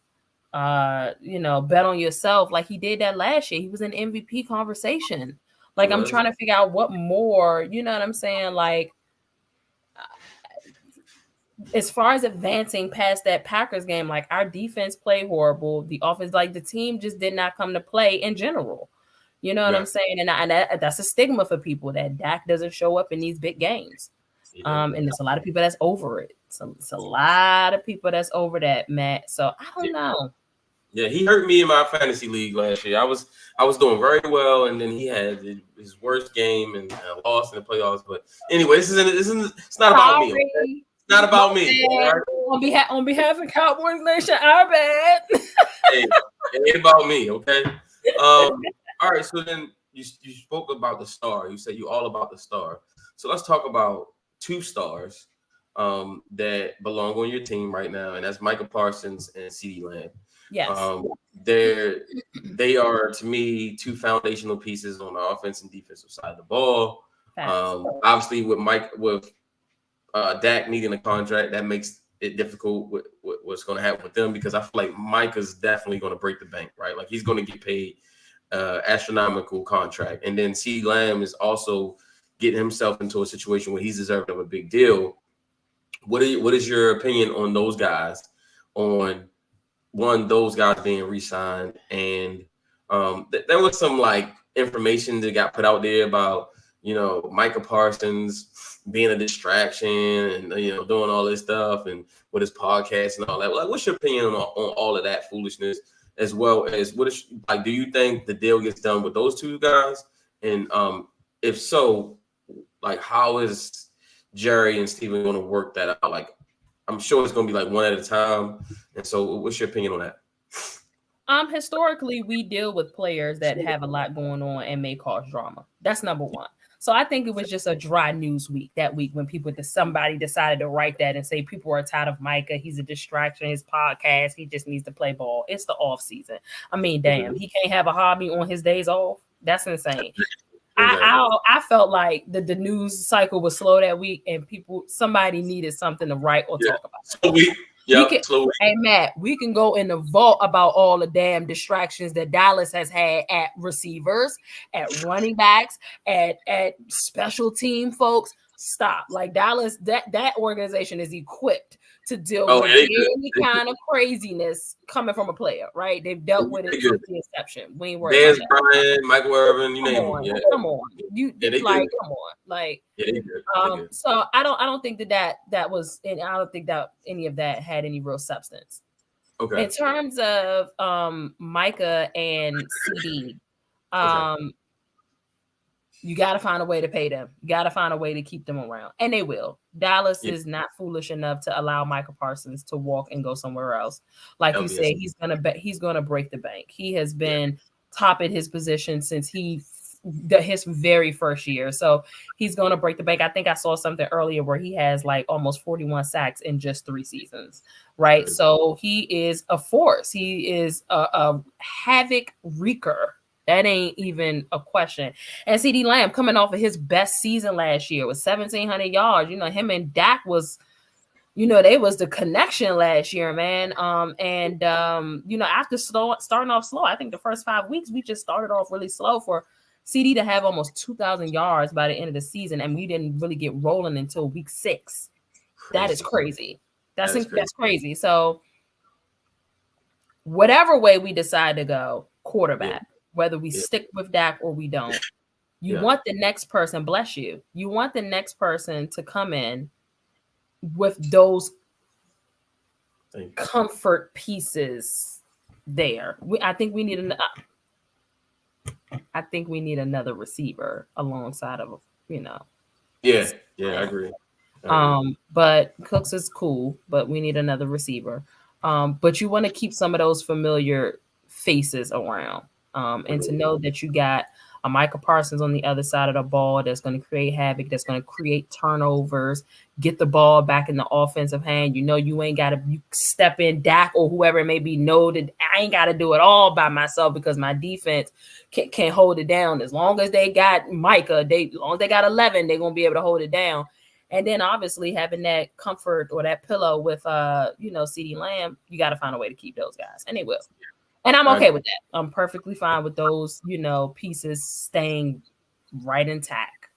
Bet on yourself like he did that last year. He was in MVP conversation. Like I'm trying to figure out what more, you know what I'm saying? Like as far as advancing past that Packers game, like our defense played horrible. The offense, like the team just did not come to play in general. You know what I'm saying? And that's a stigma for people that Dak doesn't show up in these big games. And there's a lot of people that's over it. So it's a lot of people that's over that, Matt. So I don't know. Yeah, he hurt me in my fantasy league last year. I was doing very well, and then he had his worst game and lost in the playoffs. But anyway, this isn't. It's not about me. Okay? It's not about me. Right? On behalf of Cowboys Nation, our bad. Hey, it ain't about me, okay? All right. So then you spoke about the star. You said you all about the star. So let's talk about two stars that belong on your team right now, and that's Micah Parsons and CeeDee Lamb. Yes. They are to me two foundational pieces on the offense and defensive side of the ball. Obviously, with Dak needing a contract, that makes it difficult with what's going to happen with them, because I feel like Micah's definitely going to break the bank, right? Like he's going to get paid astronomical contract, and then CeeDee Lamb is also getting himself into a situation where he's deserving of a big deal. What is your opinion on those guys? On those guys being re-signed, and there was some like information that got put out there about, you know, Micah Parsons being a distraction and, you know, doing all this stuff and with his podcast and all that. Like, what's your opinion on all of that foolishness, as well as like, do you think the deal gets done with those two guys? And if so, like, how is Jerry and Steven going to work that out? Like, I'm sure it's going to be like one at a time. And so what's your opinion on that? Historically, we deal with players that have a lot going on and may cause drama. That's number one. So I think it was just a dry news week that week when somebody decided to write that and say people are tired of Micah. He's a distraction. His podcast, he just needs to play ball. It's the off season. I mean, damn, he can't have a hobby on his days off. That's insane. I felt like the news cycle was slow that week, and somebody needed something to write or talk about. Hey, Matt, we can go in the vault about all the damn distractions that Dallas has had at receivers, at running backs, at special team folks. Stop. Like, Dallas, that organization is equipped to deal with any kind of craziness coming from a player, right? They've dealt with it since the inception. We ain't worried about that. Brian, Michael Irvin, you name them. Yeah. Come on. Come on. Like, so I don't think that was, and I don't think that any of that had any real substance. Okay. In terms of Micah and CD, you got to find a way to pay them. You got to find a way to keep them around. And they will. Dallas is not foolish enough to allow Micah Parsons to walk and go somewhere else. Like you said, he's going to break the bank. He has been top at his position since his very first year. So he's going to break the bank. I think I saw something earlier where he has like almost 41 sacks in just 3 seasons. Right. So he is a force. He is a havoc wreaker. That ain't even a question. And CD Lamb coming off of his best season last year with 1,700 yards. You know, him and Dak was, you know, they was the connection last year, man. You know, after starting off slow, I think the first 5 weeks, we just started off really slow for CD to have almost 2,000 yards by the end of the season. And we didn't really get rolling until week 6. That is crazy. That's crazy. So whatever way we decide to go, quarterback. Whether we stick with Dak or we don't, you want the next person, bless you. You want the next person to come in with those comfort pieces there. I think we need another receiver alongside of, you know. Yeah, I agree. But Cooks is cool, but we need another receiver. But you want to keep some of those familiar faces around. And to know that you got a Micah Parsons on the other side of the ball that's going to create havoc, that's going to create turnovers, get the ball back in the offensive hand. You know, you ain't got to step in, Dak or whoever it may be, know that I ain't got to do it all by myself because my defense can't hold it down. As long as they got Micah, as long as they got 11, they're going to be able to hold it down. And then obviously having that comfort or that pillow with, CD Lamb, you got to find a way to keep those guys. And they will. And I'm okay with that. I'm perfectly fine with those, pieces staying right intact.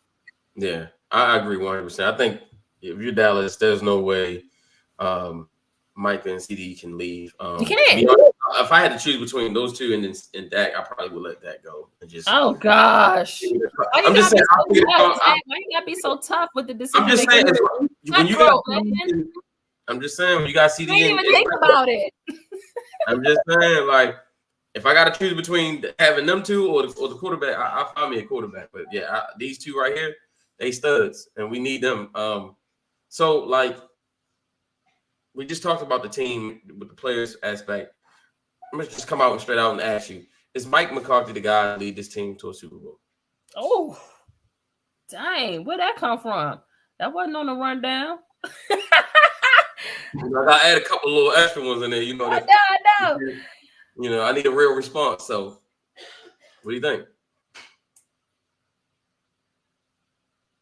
Yeah, I agree 100%. I think if you're Dallas, there's no way Micah and CD can leave. You can't. If I had to choose between those two and Dak, I probably would let that go. And just, oh gosh! I'm just saying. Why you gotta be so tough with the decision? I'm just saying. When you got, I'm just saying when you got CD. I didn't even think about it. I'm just saying, like, if I got to choose between having them two or the quarterback, I'll find me a quarterback. But yeah, these two right here, they studs, and we need them. So like, we just talked about the team with the players aspect. I'm gonna just come out and straight out and ask you: is Mike McCarthy the guy to lead this team to a Super Bowl? Oh, dang! Where'd that come from? That wasn't on the rundown. I add a couple little extra ones in there. I know. I need a real response. So, what do you think?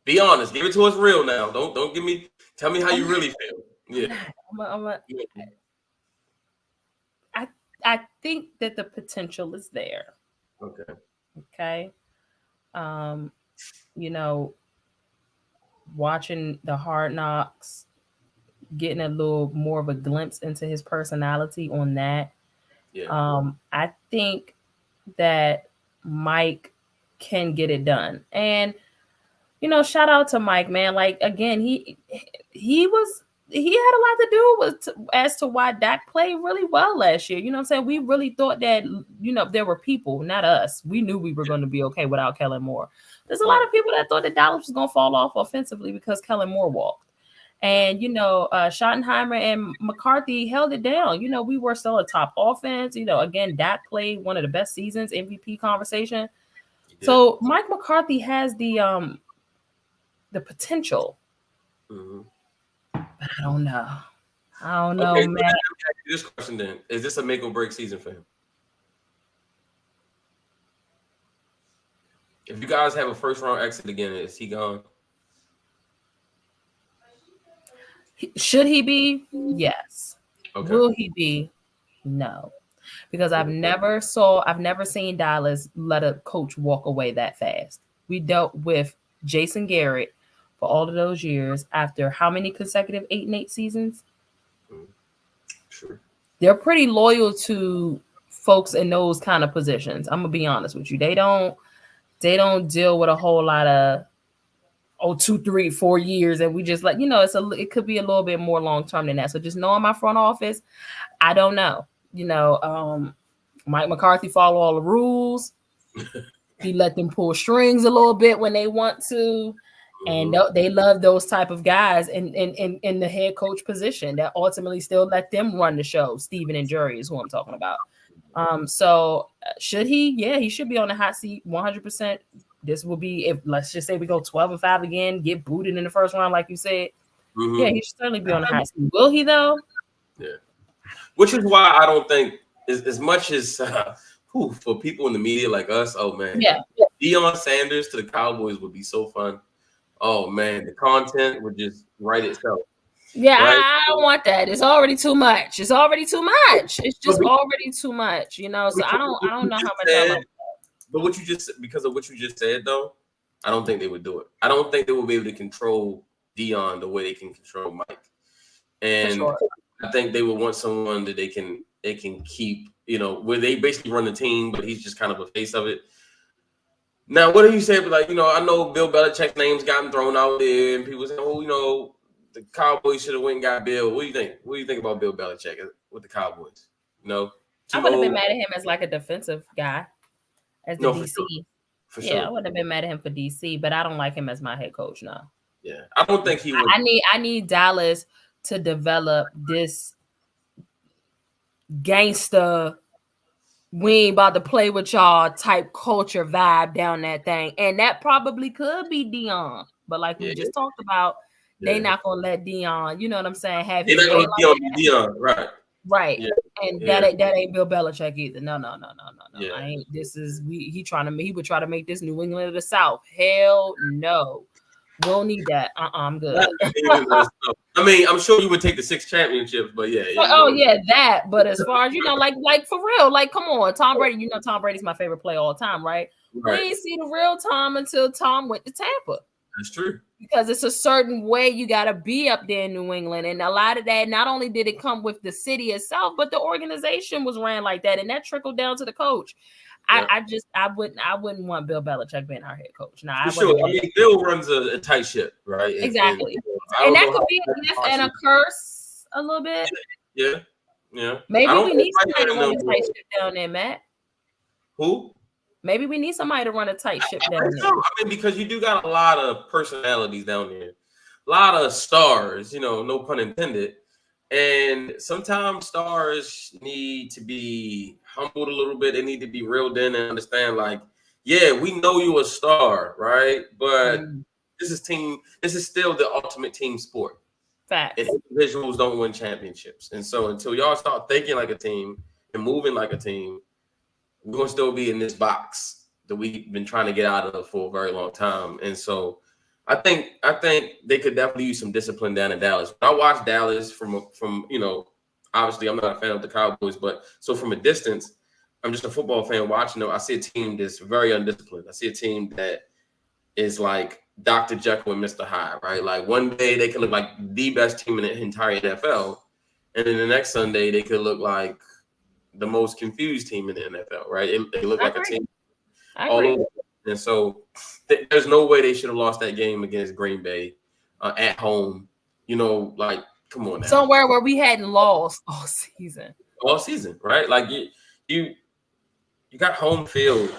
Be honest. Give it to us real now. Don't give me. Tell me how you really feel. Yeah. I think that the potential is there. Okay. Watching the Hard Knocks, getting a little more of a glimpse into his personality on that. Yeah. I think that Mike can get it done. And shout out to Mike, man. Like, again, he had a lot to do as to why Dak played really well last year. You know what I'm saying? We really thought that, there were people, not us. We knew we were going to be okay without Kellen Moore. There's a lot of people that thought that Dallas was going to fall off offensively because Kellen Moore walked. And, Schottenheimer and McCarthy held it down. We were still a top offense. Again, Dak played one of the best seasons, MVP conversation. So Mike McCarthy has the potential. Mm-hmm. But I don't know. Okay, man. Let me ask you this question then. Is this a make or break season for him? If you guys have a first round exit again, is he gone? Should he be? Yes. Okay. Will he be? No. Because I've never seen Dallas let a coach walk away that fast. We dealt with Jason Garrett for all of those years after how many consecutive 8-8 seasons? Sure. They're pretty loyal to folks in those kind of positions. I'm gonna be honest with you. They don't deal with a whole lot of 2, 3, 4 years, and we just it could be a little bit more long term than that. So just knowing my front office, I don't know. Mike McCarthy follow all the rules. He let them pull strings a little bit when they want to. And they love those type of guys in the head coach position that ultimately still let them run the show. Steven and Jerry is who I'm talking about. So should he? Yeah, he should be on the hot seat 100%. This will be, if let's just say we go 12-5 again, get booted in the first round, like you said. Yeah, he should certainly be on the hot seat. Will he though? Yeah. Which is why I don't think as much as for people in the media like us, oh man, Deion Sanders to the Cowboys would be so fun. Oh man, the content would just write itself. Yeah, right? I don't want that. It's already too much. It's just already too much. So I don't know how much I like that. But because of what you just said though, I don't think they would do it. I don't think they will be able to control Deion the way they can control Mike. And I think they would want someone that they can keep, where they basically run the team, but he's just kind of a face of it. Now, what do you say? Like, I know Bill Belichick's name's gotten thrown out there, and people say, "Oh, the Cowboys should have went and got Bill." What do you think? What do you think about Bill Belichick with the Cowboys? I would have been mad at him as like a defensive guy, as the DC. For sure. I would have been mad at him for DC, but I don't like him as my head coach now. Yeah, I don't think he would. I need Dallas to develop this gangster, we ain't about to play with y'all type culture vibe down that thing. And that probably could be Deion. But like we just talked about, they not going to let Deion, you know what I'm saying, have his way like Deion, right. Right. Yeah. And that ain't Bill Belichick either. No. Yeah. I ain't. He would try to make this New England of the South. Hell no. We don't need that. I'm good. I mean, I'm sure you would take the 6 championships, but yeah. That. But as far as like for real, like come on, Tom Brady. Tom Brady's my favorite player all the time, right? We didn't see the real Tom until Tom went to Tampa. That's true. Because it's a certain way you got to be up there in New England, and a lot of that not only did it come with the city itself, but the organization was ran like that, and that trickled down to the coach. I wouldn't want Bill Belichick being our head coach. No, for sure. I mean, Bill runs a tight ship, right? Exactly. And that could be a gift and a curse a little bit. Yeah. Maybe we need somebody to run a tight ship down there, Matt. Who? Maybe we need somebody to run a tight ship down there. I mean, because you do got a lot of personalities down there, a lot of stars. No pun intended. And sometimes stars need to be humbled a little bit. They need to be reeled in and understand, like, yeah, we know you're a star, right? But this is still the ultimate team sport. Facts. And individuals don't win championships. And so until y'all start thinking like a team and moving like a team, we're going to still be in this box that we've been trying to get out of for a very long time. And so I think they could definitely use some discipline down in Dallas. I watch Dallas from obviously I'm not a fan of the Cowboys, but so from a distance, I'm just a football fan watching them. I see a team that's very undisciplined. I see a team that is like Dr. Jekyll and Mr. Hyde, right? Like one day they could look like the best team in the entire NFL, and then the next Sunday they could look like the most confused team in the NFL, right? They look like a team all over. And so there's no way they should have lost that game against Green Bay at home. You know, like, come on now. Somewhere where we hadn't lost all season. All season, right? Like you got home field,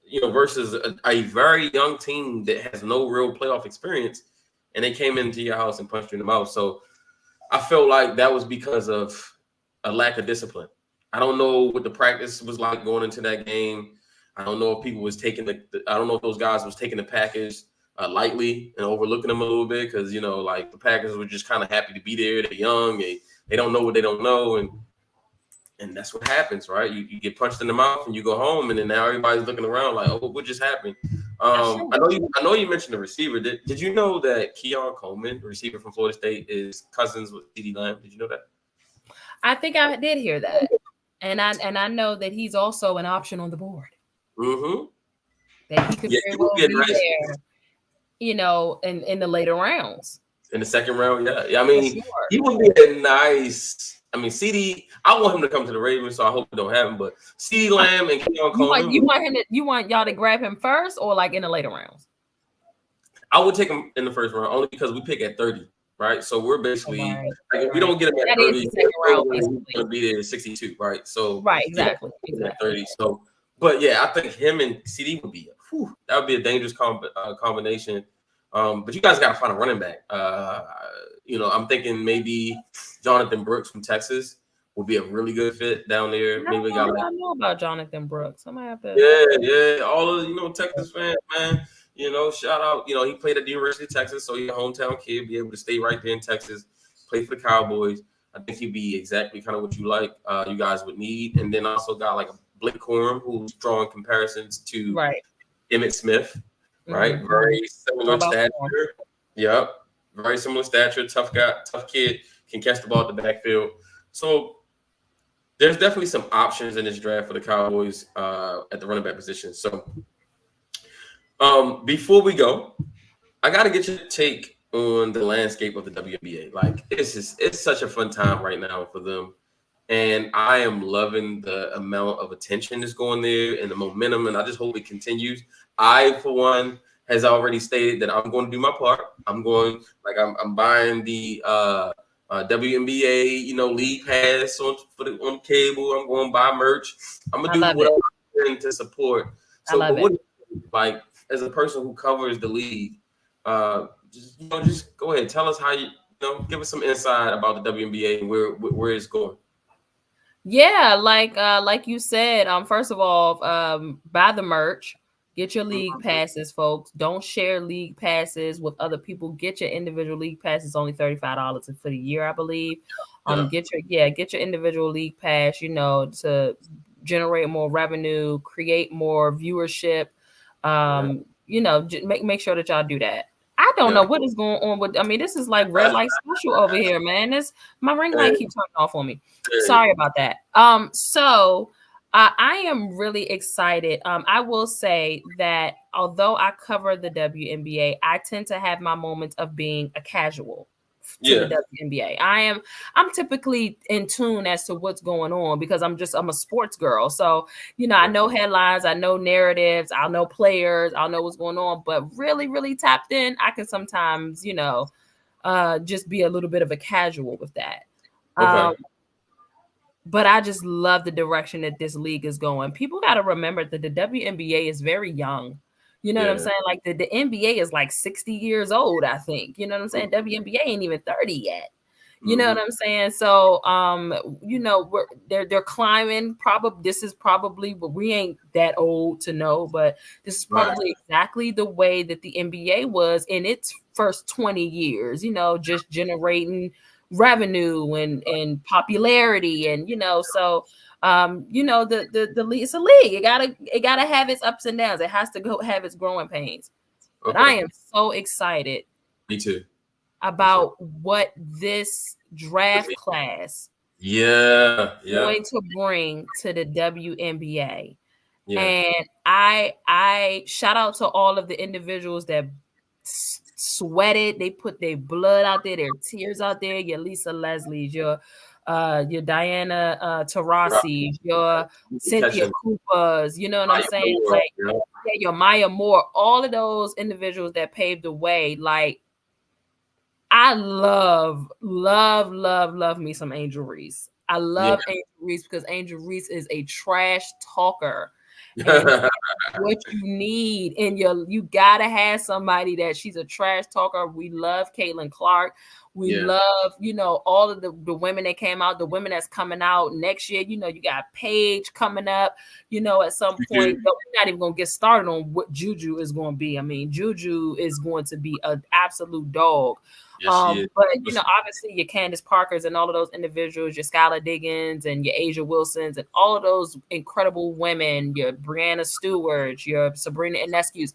you know, versus a very young team that has no real playoff experience, and they came into your house and punched you in the mouth. So I felt like that was because of a lack of discipline. I don't know what the practice was like going into that game. I don't know if people was taking I don't know if those guys was taking the package lightly and overlooking them a little bit because, you know, like the Packers were just kind of happy to be there. They're young. They don't know what they don't know. And that's what happens, right? You get punched in the mouth and you go home, and then now everybody's looking around like, oh, what just happened? I know you mentioned the receiver. Did you know that Keon Coleman, the receiver from Florida State, is cousins with CeeDee Lamb? Did you know that? I think I did hear that. And I know that he's also an option on the board. Mm-hmm. That he could very well be there, you know, in the later rounds. In the second round, yeah. I mean, he would be a nice. I mean, I want him to come to the Ravens, so I hope it don't happen. But CeeDee Lamb and Keon Coleman. You want y'all to grab him first, or like in the later rounds? I would take him in the first round only because we pick at 30, right? So we're basically like if we don't get him at 30, he's going to be there at 62, right? So exactly. 30. So. But yeah, I think him and CD would be that would be a dangerous combination. But you guys got to find a running back. You know, I'm thinking maybe Jonathan Brooks from Texas would be a really good fit down there. I know about Jonathan Brooks. I might have to. Yeah. All of Texas fans, man. You know, shout out. You know, he played at the University of Texas, so he's a hometown kid, be able to stay right there in Texas, play for the Cowboys. I think he'd be exactly kind of what you like. You guys would need, and then also got like a Blake Corum, who's drawing comparisons to Emmitt Smith, right? Mm-hmm. Very similar stature. Yep. Very similar stature, tough guy, tough kid, can catch the ball at the backfield. So there's definitely some options in this draft for the Cowboys at the running back position. So before we go, I got to get your take on the landscape of the WNBA. Like it's such a fun time right now for them. And I am loving the amount of attention that's going there and the momentum, and I just hope it continues. I, for one, has already stated that I'm going to do my part. I'm buying the WNBA, league pass on cable. I'm going to buy merch. I'm going to do what I'm doing to support. So, like as a person who covers the league, just go ahead, tell us how give us some insight about the WNBA and where it's going. Yeah, like you said, first of all, buy the merch, get your league passes, folks. Don't share league passes with other people. Get your individual league passes, only $35 for the year, I believe. Get your individual league pass, to generate more revenue, create more viewership. Make sure that y'all do that. I don't know what is going on with. I mean, this is like red light special over here, man. My ring light keeps turning off on me. Sorry about that. So I am really excited. I will say that although I cover the WNBA, I tend to have my moments of being a casual to the WNBA. I'm typically in tune as to what's going on because I'm a sports girl. So, I know headlines, I know narratives, I know players, I know what's going on, but really, really tapped in, I can sometimes, just be a little bit of a casual with that. Okay. But I just love the direction that this league is going. People got to remember that the WNBA is very young. You know what I'm saying? Like the NBA is like 60 years old, I think. You know what I'm saying? WNBA ain't even 30 yet. You know what I'm saying? So, they're climbing. This is probably, but we ain't that old to know, but this is probably exactly the way that the NBA was in its first 20 years, just generating revenue and popularity. And, so the league, it's a league. It gotta have its ups and downs. It has to go have its growing pains. Okay. But I am so excited. Me too. About what this draft class going to bring to the WNBA. Yeah. And I shout out to all of the individuals that sweated. They put their blood out there, their tears out there. Your Lisa Leslie's, your your Diana Taurasi, your Cynthia Coopers, you know what I'm saying? Like, your Maya Moore, all of those individuals that paved the way. Like, I love me some Angel Reese. I love Angel Reese because Angel Reese is a trash talker. And what you need in you gotta have somebody that she's a trash talker. We love Caitlin Clark. We love, all of the women that came out, the women that's coming out next year. You got Paige coming up, at some point. We're not even gonna get started on what Juju is gonna be. I mean, Juju is going to be an absolute dog. But obviously your Candace Parkers and all of those individuals, your Skylar Diggins and your Asia Wilsons and all of those incredible women, your Brianna Stewarts, your Sabrina Ionescu's.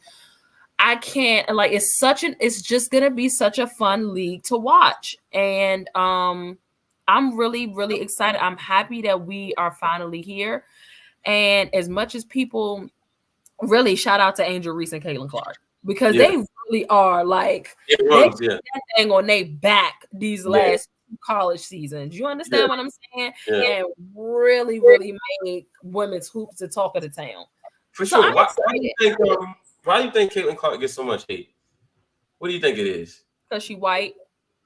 I can't it's just gonna be such a fun league to watch. And I'm really, really excited. I'm happy that we are finally here. And as much as people really shout out to Angel Reese and Caitlin Clark, because they really are like that thing on their back these last college seasons. You understand what I'm saying? And really, really made women's hoops the talk of the town. For sure. Why do you think Caitlin Clark gets so much hate? What do you think it is? Because she white.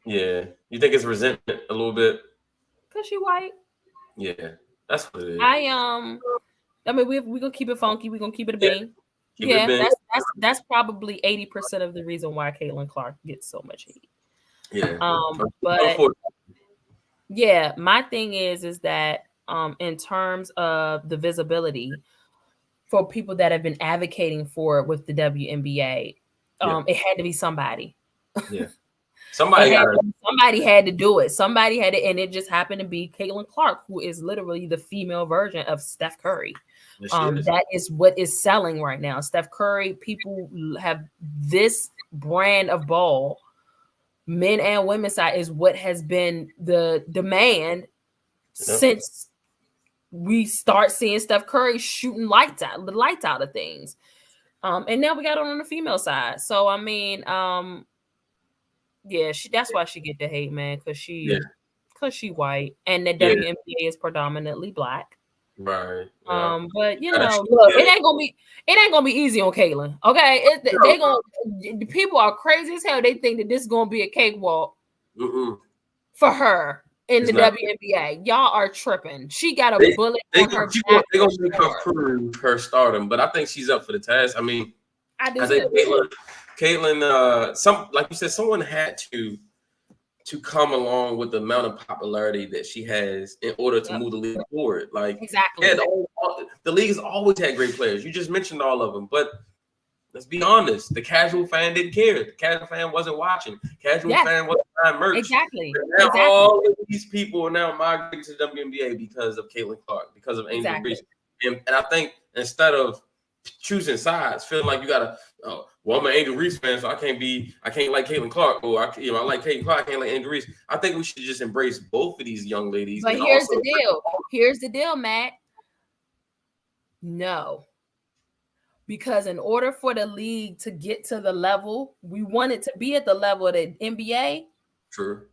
Yeah. You think it's resentment a little bit? Because she white. Yeah. That's what it is. I mean, we're gonna keep it funky. We're gonna keep it a bean. That's probably 80% of the reason why Caitlin Clark gets so much hate. Yeah. But my thing is that in terms of the visibility for people that have been advocating for it with the WNBA, it had to be somebody. Yeah. Somebody had to do it. Somebody had it, and it just happened to be Caitlin Clark, who is literally the female version of Steph Curry. That is what is selling right now. Steph Curry, people have this brand of ball, men and women's side, is what has been the demand since we start seeing Steph Curry shooting the lights out of things. And now we got it on the female side. So I mean, that's why she get the hate, man, because she white, and the WNBA is predominantly black. Right. But look, it ain't gonna be easy on Caitlin. Okay, people are crazy as hell. They think that this is gonna be a cakewalk for her in the WNBA. Y'all are tripping. She got a bullet on her back. They're gonna make her prove her stardom, but I think she's up for the task. I mean, I think Caitlin, like you said, someone had to come along with the amount of popularity that she has in order to move the league forward. Like, exactly. The league has always had great players. You just mentioned all of them, but let's be honest, the casual fan didn't care. The casual fan wasn't watching. Casual fan wasn't buying merch. Exactly. Now all of these people are now migrating to the WNBA because of Caitlin Clark, because of Angel Reese. And I think instead of choosing sides, feeling like you gotta, I'm an Angel Reese fan, so I can't like Caitlin Clark, or I like Caitlin Clark, I can't like Angel Reese. I think we should just embrace both of these young ladies. But here's the deal, Matt. No. Because in order for the league to get to the level, we want it to be at the level of the NBA. True.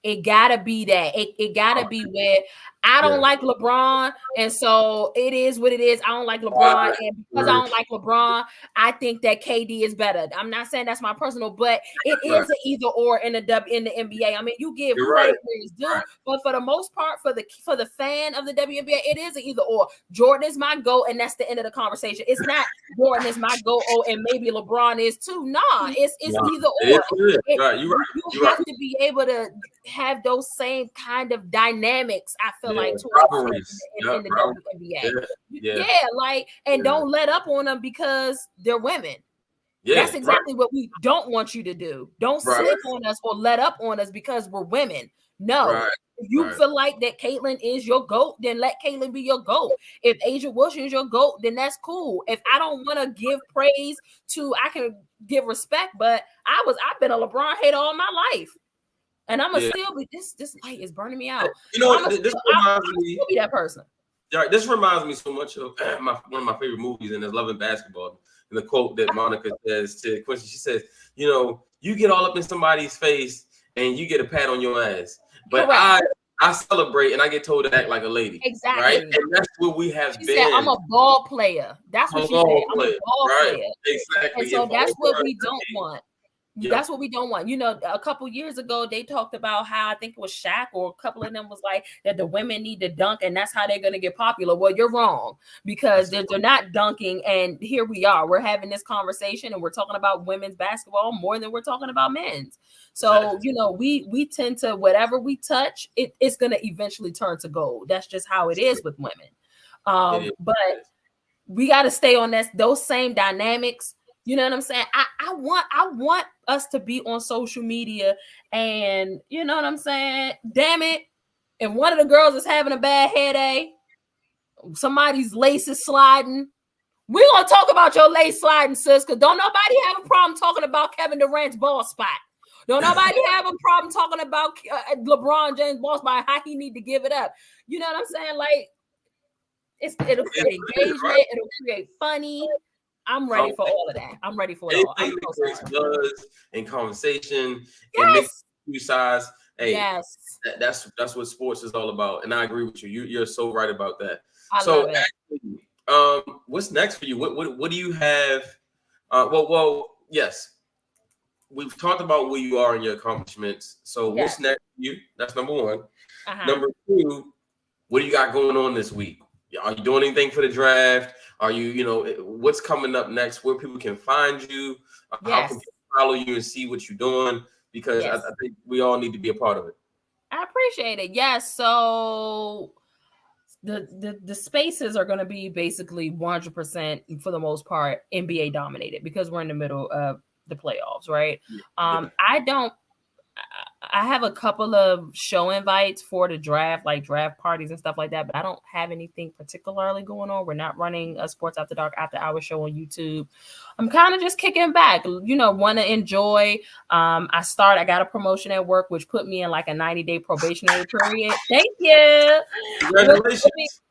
It gotta be that. It gotta be where I don't like LeBron, and so it is what it is. I don't like LeBron, and because I don't like LeBron, I think that KD is better. I'm not saying that's my personal, but it is an either or in the NBA. I mean, you give credit where it's due, but for the most part, for the fan of the WNBA, it is an either or. Jordan is my GOAT, and that's the end of the conversation. It's not Jordan is my GOAT, and maybe LeBron is too. Nah, it's either or. You have to be able to have those same kind of dynamics, I feel like, in the WNBA. Don't let up on them because they're women. That's exactly what we don't want you to do. Don't slip on us or let up on us because we're women. No. If you feel like that Caitlin is your GOAT, then let Caitlin be your GOAT. If Asia Wilson is your GOAT, then that's cool. If I don't want to give praise to, I can give respect, but I've been a LeBron hater all my life. And I'm gonna still be this light is burning me out. This reminds me be that person. This reminds me so much of one of my favorite movies, and it's Love and Basketball. And the quote that Monica says to Quincy, she says, you get all up in somebody's face and you get a pat on your ass. But I celebrate and I get told to act like a lady. Exactly. Right? And that's what we have She been. said, I'm a ball player. That's what she said. I'm a ball player. Exactly. And so that's what we don't want. Yep. That's what we don't want. You know, a couple years ago, they talked about how I think it was Shaq or a couple of them was like that the women need to dunk and that's how they're going to get popular. Well, you're wrong because they're not dunking. And here we are. We're having this conversation and we're talking about women's basketball more than we're talking about men's. So, you know, we tend to whatever we touch, it's going to eventually turn to gold. That's just how it is with women. But we got to stay on those same dynamics. You know what I'm saying? I want us to be on social media and you know what I'm saying? Damn it. If one of the girls is having a bad headache, somebody's lace is sliding, we're going to talk about your lace sliding, sis, because don't nobody have a problem talking about Kevin Durant's ball spot. Don't nobody have a problem talking about LeBron James' ball spot, how he need to give it up. You know what I'm saying? Like, it'll create engagement. It'll create funny. I'm ready for all of that. I'm ready for it all. Anything that creates buzz and conversation yes. and makes two sides. Hey, yes. That's what sports is all about. And I agree with you. You're so right about that. I love it. Actually, what's next for you? What do you have? Well, yes. We've talked about where you are in your accomplishments. So what's next for you? That's number one. Number two, what do you got going on this week? Are you doing anything for the draft? Are you know, what's coming up next? Where people can find you? How can people follow you and see what you're doing? Because I think we all need to be a part of it. I appreciate it. Yes. So the spaces are going to be basically 100% for the most part NBA dominated because we're in the middle of the playoffs, right? I have a couple of show invites for the draft, like draft parties and stuff like that, but I don't have anything particularly going on. We're not running a Sports After Dark after hour show on YouTube. I'm kind of just kicking back, you know, want to enjoy. I got a promotion at work, which put me in like a 90-day probationary period. Thank you. Congratulations.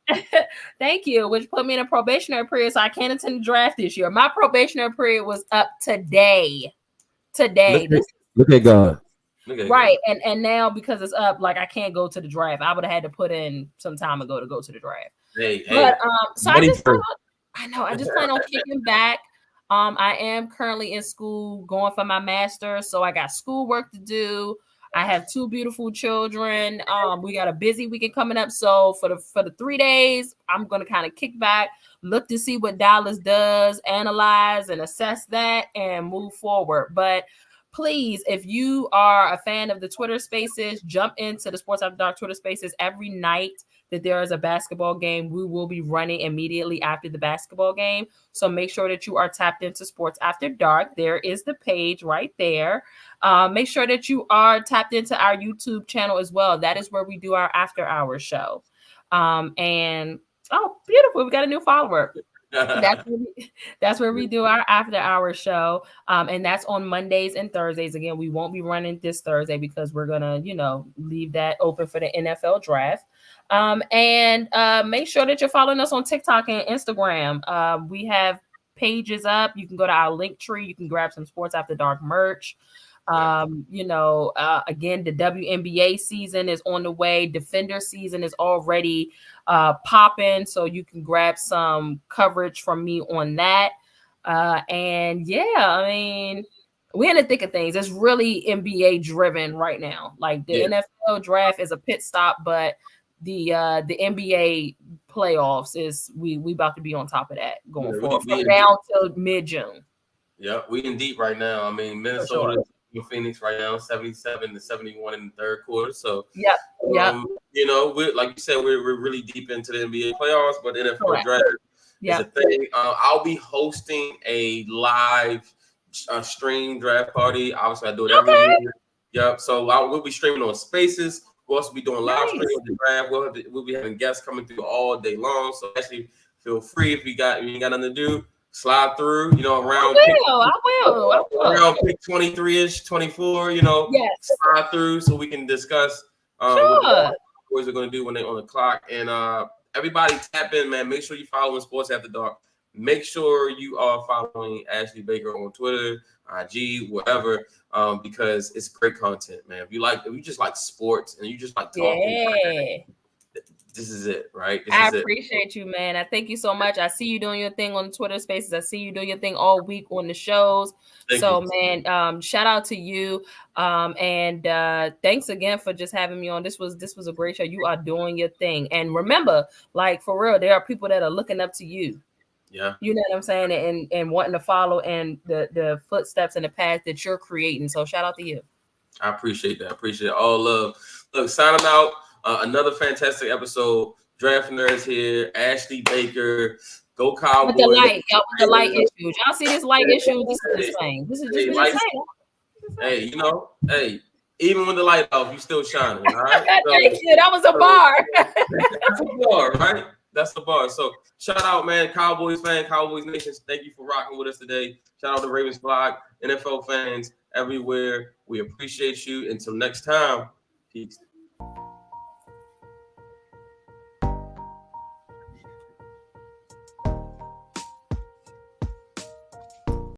Thank you, which put me in a probationary period, so I can't attend the draft this year. My probationary period was up today. Look at God. Right. And now because it's up, like I can't go to the draft. I would have had to put in some time ago to go to the draft. But so I just plan on kicking back. I am currently in school going for my master's, so I got schoolwork to do. I have 2 beautiful children. We got a busy weekend coming up. So for the 3 days, I'm gonna kind of kick back, look to see what Dallas does, analyze and assess that, and move forward. But please, if you are a fan of the Twitter Spaces, jump into the Sports After Dark Twitter Spaces every night that there is a basketball game. We will be running immediately after the basketball game. So make sure that you are tapped into Sports After Dark. There is the page right there. Make sure that you are tapped into our YouTube channel as well. That is where we do our after hours show. And oh, beautiful. We got a new follower. That's where we do our after hour show. And that's on Mondays and Thursdays. Again, we won't be running this Thursday because we're gonna, leave that open for the NFL draft. And make sure that you're following us on TikTok and Instagram. We have pages up. You can go to our link tree. You can grab some Sports After Dark merch. Again, the WNBA season is on the way. Defender season is already popping, so you can grab some coverage from me on that. And yeah, I mean, we're in the thick of things. It's really NBA driven right now. Like the NFL draft is a pit stop, but the NBA playoffs is we about to be on top of that going forward from now till mid-June. Yeah, we in deep right now. I mean, Minnesota in Phoenix right now, 77-71 in the third quarter. So yeah. We're like you said, we're really deep into the NBA playoffs, but the NFL draft is a thing. I'll be hosting a live stream draft party. Obviously, I do it every year. Yep. So we'll be streaming on Spaces. We'll also be doing live streaming of the draft. We'll be having guests coming through all day long. So actually, feel free if you ain't got nothing to do. Slide through, around. I will. Around pick 23-ish, 24, slide through so we can discuss what the boys are going to do when they're on the clock. And everybody tap in, man. Make sure you follow Sports After Dark. make sure you are following Ashley Baker on Twitter, IG, whatever, because it's great content, man. If you just like sports and you just like talking, this is it, right? I appreciate you, man. I thank you so much. I see you doing your thing on Twitter Spaces. I see you doing your thing all week on the shows. Thank you. Man, shout out to you. And thanks again for just having me on. This was a great show. You are doing your thing. And remember, like for real, there are people that are looking up to you. Yeah. You know what I'm saying? And wanting to follow in the footsteps and the path that you're creating. So shout out to you. I appreciate that. I appreciate it. All love. Look, signing out. Another fantastic episode. Draft Nerds here. Ashley Baker. Go Cowboys. With the light issues. Y'all see this light issue? This is insane. This is just insane. Hey, you know, even with the light off, you still shining. All right. Thank you. That was a bar. That's a bar, right? That's the bar. So shout out, man, Cowboys fan, Cowboys Nation. Thank you for rocking with us today. Shout out to Ravens Flock, NFL fans everywhere. We appreciate you. Until next time, peace.